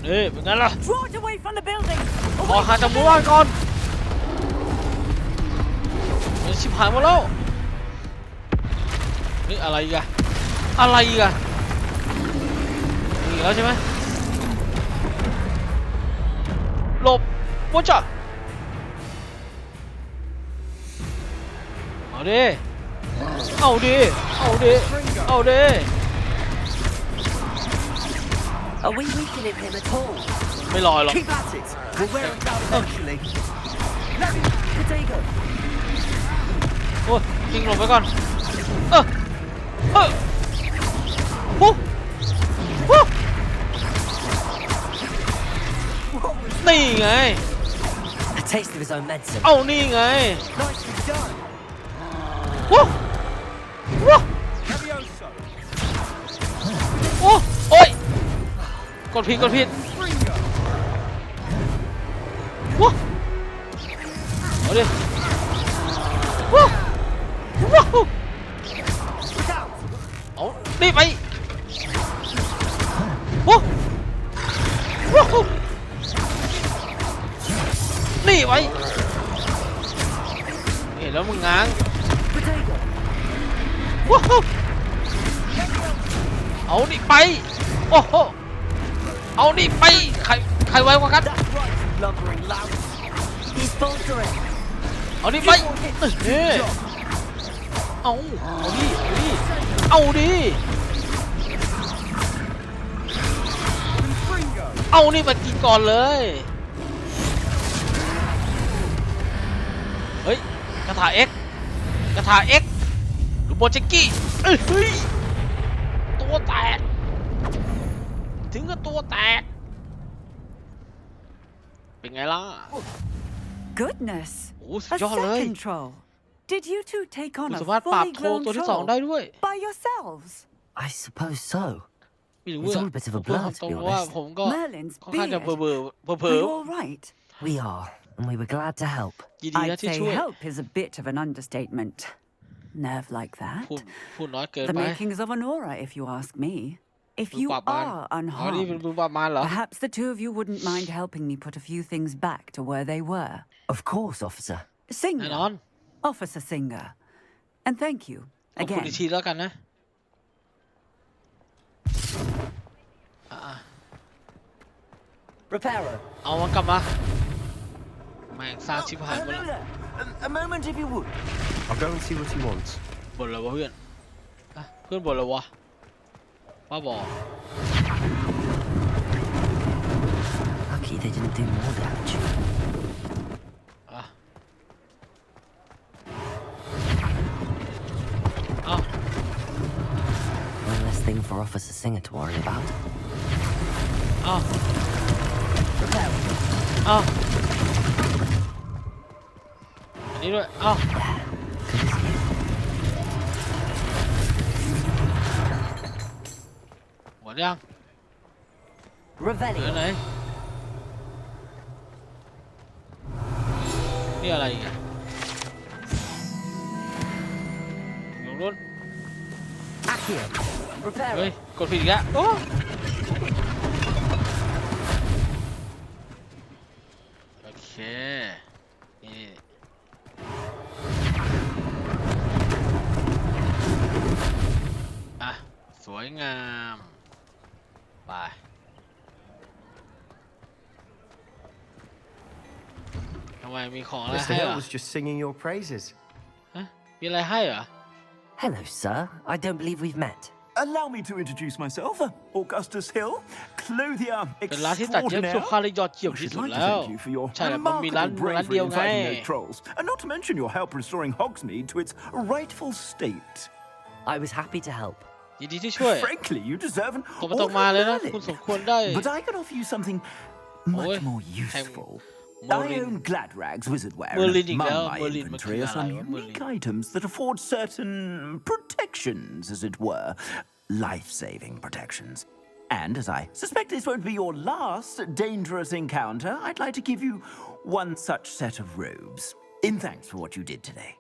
นี่เป็นไงล่ะขอหาจากหมู่บ้านก่อนมันชิบหายหมดแล้วนี่อะไรอีกอะมีแล้วใช่ไหมหลบโมจ่ะเอาดิ Are we weakening him at all? ไม่ลอยหรอก Keep at it. We'll wear him down eventually. Potato. โอ้ยยิงหลบไปก่อนนี่ไง A taste of his own medicine. เอานี่ไง Nicely done. โอ้ยกดผิดเอาดิเอานี่ไปนี่ไว้เห็นแล้วมึงง้างเอานี่ไปโอ้โหเอานี่ไปใครไว้กว่ากันเอานี่ไปเอาดิเอานี่ไปกินก่อนเลยเฮ้ยกระถา X ลูโบเจกี้เฮ้ยตัวแตกถึงกับตัวแตกเป็นไงล่ะ Goodness โอ้สุดยอดเลย Did you two take on a สามารถปราบ fully โค grown ตัวที่2ได้ด้วย by yourselves? I suppose so. ไม่รู้ It's all a bit of a blur, to be ว่า honest. ผมก็ Merlin's ค่อนข้างจะ beard. เผลอ Are you all right? We are, and we were glad to help. ยินดีนะ I'd ที่ say ช่วย help is a bit of an understatement. Nerve like that. พูดน้อยเกิน The ไป makings of an aura, if you ask me. If you ปราบมาร are นี่เป็น unharmed, มือปราบมารเหรอ perhaps the two of you wouldn't mind helping me put a few things back to where they were. Of course, officer. แน่นอน Singer. Officer Singer. And thank you ขอบคุณ again. อีกทีแล้วกันนะReparo. เอามันกลับมาแม่งสร้างชิบหายหมดแล้ว A moment, if you would. I'll go and see what he wants. บ่นอะไรวะเพื่อนเพื่อนบ่นอะไรวะว่าบอก Lucky they didn't do more damage. One less thing for Officer Singer to worry about. Reparo. อันนี้ด้วยหมดยัง Revelio. ไหนนี่อะไรอีกอะอยู่นู้น Accio. Reparo. เฮ้ยกดผิดอีกแล้วโอ้ เคนี่อ่ะสวยงามไปทำไมมีของอะไร Mr. ให้เหร Hill อ was just singing your praises. ฮะมีอะไรให้เหรอ Hello, sir. I don't believe we've met. Allow me to introduce myself, Augustus Hill, clothier เป็นร้านที่ตัดเย็บสุภาพและยอดเยี่ยมที่สุดแล้ว ใช่แล้วมันมีร้านเดียวไง trolls, and not to mention your help restoring Hogsmeade to its rightful state. I was happy to help. ยินดีที่ช่วย Frankly, you deserve an ตรงมาเลยนะคุณสมควรได้ But I can offer you something much more useful. I own Gladrag's wizardware, and among my inventory are some unique items that afford certain protections, as it were, life-saving protections. And as I suspect this won't be your last dangerous encounter, I'd like to give you one such set of robes, in thanks for what you did today.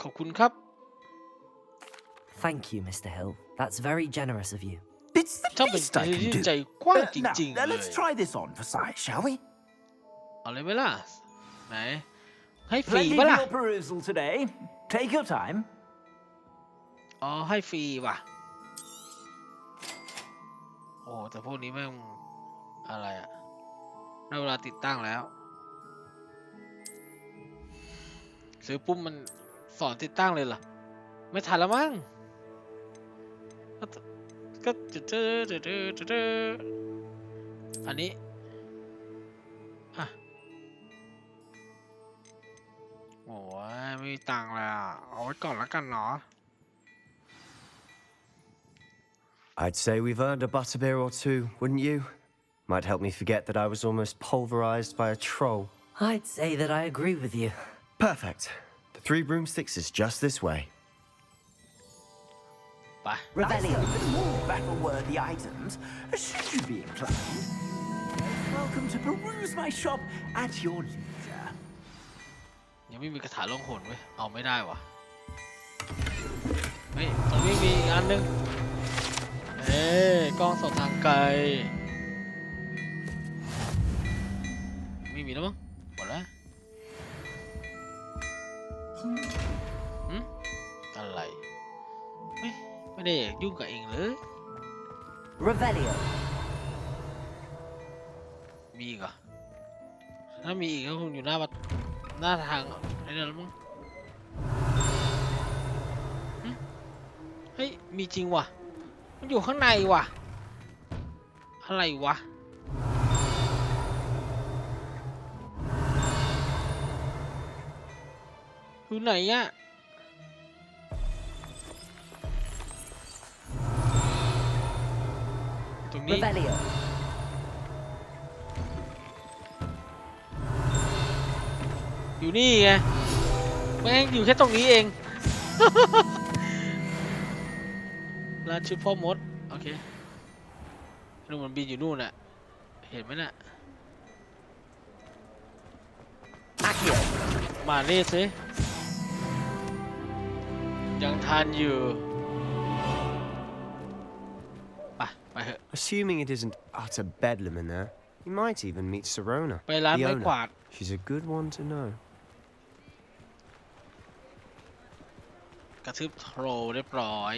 ขอบคุณครับ Thank you, Mr. Hill. That's very generous of you. It's the least I can do. Now, let's try this on for size, shall we? เอาเลยไหมล่ะไหนให้ฟรี Plenty ป่ะ for ล่ะ your perusal today. Take your time. อ๋อให้ฟรีว่ะโอ้แต่พวกนี้แม่งอะไรอะได้เวลาติดตั้งแล้วซื้อปุ๊บมันสอนติดตั้งเลยเหรอไม่ทันแล้วมั้งก็อันนี้อ่ะโอ้ยไม่มีตังค์เลยอ่ะเอาไว้ก่อนแล้วกันเนาะ I'd say we've earned a butterbeer or two, wouldn't you? Might help me forget that I was almost pulverized by a troll. I'd say that I agree with you. Perfect. The 3 broomsticks is just this way. Bye. Revelio. More battle-worthy items, should you be inclined. Welcome to peruse my shop at your leisure. ยังไม่มีกระถาล่องหนเว้ยเอาไม่ได้วะเฮ้ยตรงนี้มีอีกอันนึงกล้องส่องทางไกลไม่มีแล้วมั้งหมดแล้วอะไรไม่ได้ยุ่งกับเองเลย Revelio. มีอีกเหรอถ้ามีอีกก็คงอยู่หน้าทางไอ้นั่นแล้วมั้งเฮ้ยมีจริงว่ะมันอยู่ข้างในว่ะอะไรวะอยู่ไหนอะตรงนี้ Revelio. อยู่นี่ไงแม่งอยู่แค่ตรงนี้เอง ร้านชุดพ่อมดโอเคนู่นมันบินอยู่นู่นน่ะเห็นไหมน่ะมานี่สิยังทันอยู่ไปเถอะ Assuming it isn't utter bedlam in there, you might even meet Sirona, ไปร้าน the ไม้กวา owner. ด She's a good one to know. กระทืบโทรเรียบร้อย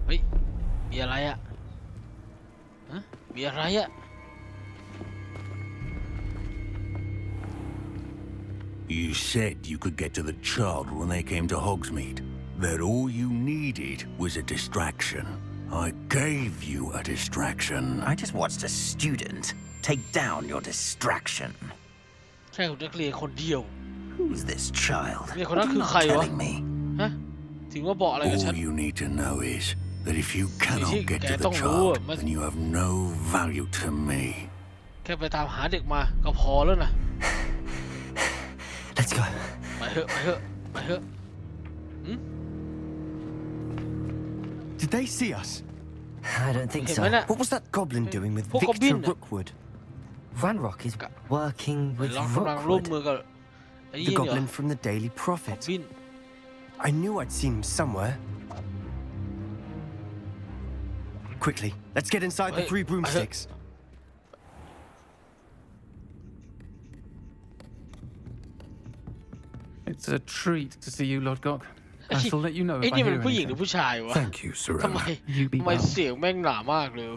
เฮ้ยมีอะไรอะฮะมีอะไรอะ You said you could get to the child when they came to Hogsmeade. That all you needed was a distraction. I gave you a distraction. I just watched a student take down your distraction. ใช่คุณนักเรียนคนเดียว Who's this child? เรียนคนนั้นคือใครวะฮะถึงว่าบอกอะไรกับฉัน All you need to know is that if you cannot get to the child, then you have no value to me. แค่ไปตามหาเด็กมาก็พอแล้วนะ Let's go. ไปเถอะ Did they see us? I don't think so. What was that goblin doing with Victor Rookwood? Ranrock is working with กำลังร่วมมือ Rookwood. กับไอ้ The ยี่เนี่ย goblin from the Daily Prophet. I knew I'd seen him somewhere. Quickly, let's get inside the 3 broomsticks. It's a treat to see you, Lodgok. I shall let you know ไอ้ if I นี่มัน hear ผู้หญิงหรือ anything. ผู้ชายวะ Thank you, ทำไม Serona. ทำไมเสียงแม่งหนามากเลย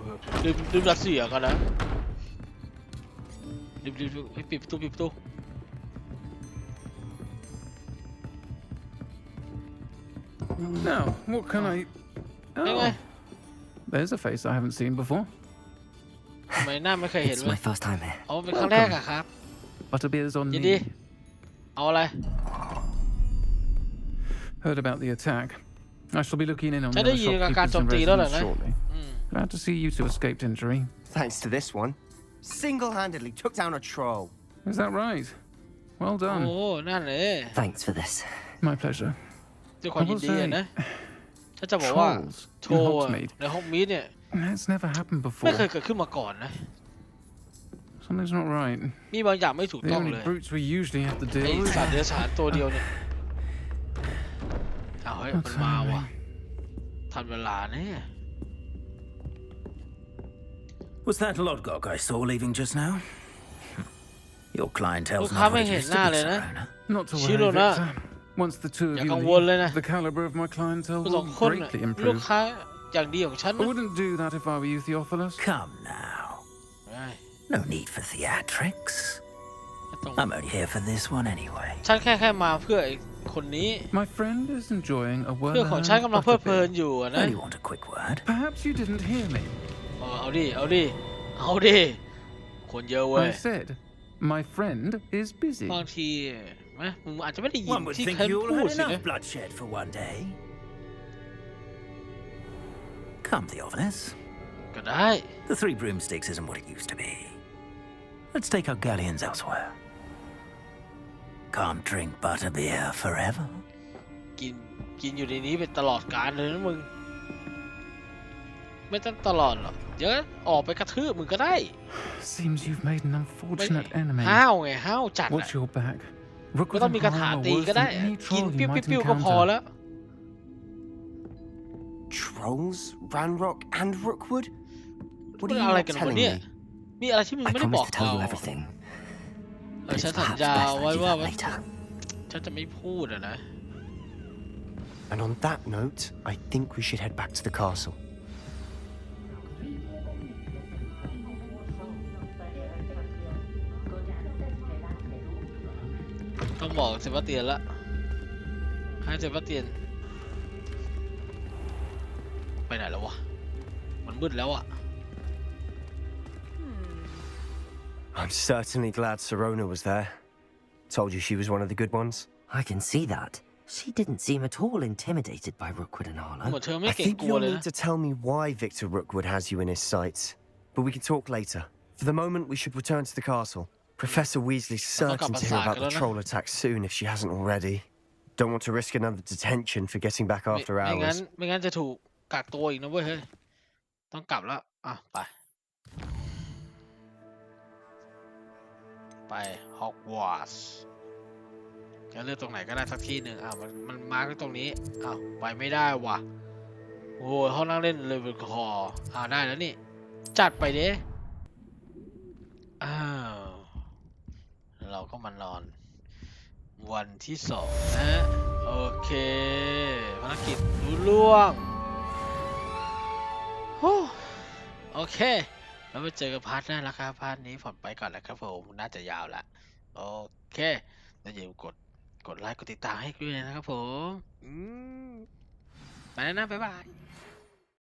ลืมรัสเซียกันนะรีบปิดประตู Now, what can I... ยังไง Oh, there's a face I haven't seen before. ทำไมหน้าไม่เคยเห็น It's เลย my first time here. อ๋อเป็นครั้งแรกอะครับ Butterbeer's on ยินดี me. เอาอะไร Heard about the attack. I shall be looking in on the ฉัน other ได้ยินการ shopkeepers โจม and ตีแล้วเหรอ residents นะ shortly. Glad to see you two escaped injury. Thanks to this one. Single-handedly took down a troll. Is that right? Well โอ้ done. นั่นเลย Thanks for this. My pleasure. ด้วยความ I ยิน will ดี say, อะนะถ้าจะบอกว่า trolls โช in ว์อะ Hogsmeade. ในฮอกมีดเนี่ย That's never happened ไม่ before. เคยเกิดขึ้นมาก่อนนะ Something's not right. มีบางอย่างไม่ถูก The ต้อง only เลย brutes we usually have to ไอ้ deal with. สัตว์เดรัจฉานตัวเดียวเนี่ยเอาเฮ้ยมันมาว่ะทันเวลาเนี่ย Was that Lodgok I saw leaving just now? Your ลู clientele's กค้า not ไม่ what it เห็น used หน้า to เลย be, นะ Serona. Not to ชิโร worry, นะ Victor. Once the two อย่า of you กังวลเลยนะ leave, the caliber of my clientele ผู้สอง will คนน่ะ greatly ลูก improve. ค้าอย่างดีของฉัน I นะ wouldn't do that if I were you, Theophilus. Come now. ไม่ No need for theatrics. ไม่ต้อง I'm only here for this one anyway. ฉันแค่มาเพื่อไอ้คนนี้ My friend is enjoying a เพื่อนของฉัน well-earned กำลังเพลิดเพลิน butterbeer. อยู่อะนะ Only want a quick word. Perhaps you didn't hear me. เอาดิคนเยอะเว้ย I said, my friend is busy. บางทีนะมึงอาจจะไม่ได้ยิน One would ที่ think ฉัน you พู all ด had สินะ enough bloodshed for one day. Come, Theophilus. ก็ได้ The 3 broomsticks isn't what it used to be. Let's take our galleons elsewhere. Can't drink butterbeer forever. กินอยู่ในนี้เป็นตลอดกาลเลยนะมึง ไม่ต้องตลอดหรอกเดี๋ยวออกไปกระทืบมึงก็ได้ Seems you've made an unfortunate enemy. ห้าวไงห้าวจัด Watch your back. ก็ Rookwood ต้อง and มีคาถา harm are ตี worse ก็ได้ than any กิน troll ปิ้ you ว might ปิ้วก็พอ encounter. แล้ว Trolls, Ranrock, and Rookwood? What พูด are อะไร you กัน not วะ telling เนี่ย me? มีอะไรที่มึง I ไม่ได้บอ promised ก to tell เรา you everything. ฉัน It's สัญ perhaps ญา best I ไว้ do ว่า that later. ฉันจะไม่พูดอะนะ And on that note, I think we should head back to the castle. ต้องบอกเซบาสเตียนละให้เซบาสเตียนไปไหนแล้ววะมันมืดแล้วอะ I'm certainly glad Serona was there. Told you she was one of the good ones. I can see that. She didn't seem at all intimidated by Rookwood and เหมือน Arlo. เธอไม่ I เก่ง think กลัว you'll เลย need นะ to tell me why Victor Rookwood has you in his sights. But we can talk later. For the moment, we should return to the castle. Professor Weasley's certain to hear about the troll attack soon if she hasn't already. Don't want to risk another detention for getting back after ไม่งั้น hours. จะถูกกักตัวอีกนะเว้ยเฮ้ยต้องกลับแล้วอ่ะไปฮอกวอตส์จะเลือกตรงไหนก็ได้สักที่หนึ่งมันมาร์กตรงนี้ไปไม่ได้ว่ะโอ้ยห้องนั่งเล่นเลเวลคอได้แล้วนี่จัดไปเด้เราก็มานอนวันที่2นะโอเคภารกิจลุล่วงโอเคแล้วไปเจอกันพาร์ทหน้าแล้วครับพาร์ทนี้ผมไปก่อนนะครับผมน่าจะยาวละโอเคแล้วอย่าลืมกดไลค์กดติดตามให้ด้วยนะครับผมไปแล้วนะบ๊ายบาย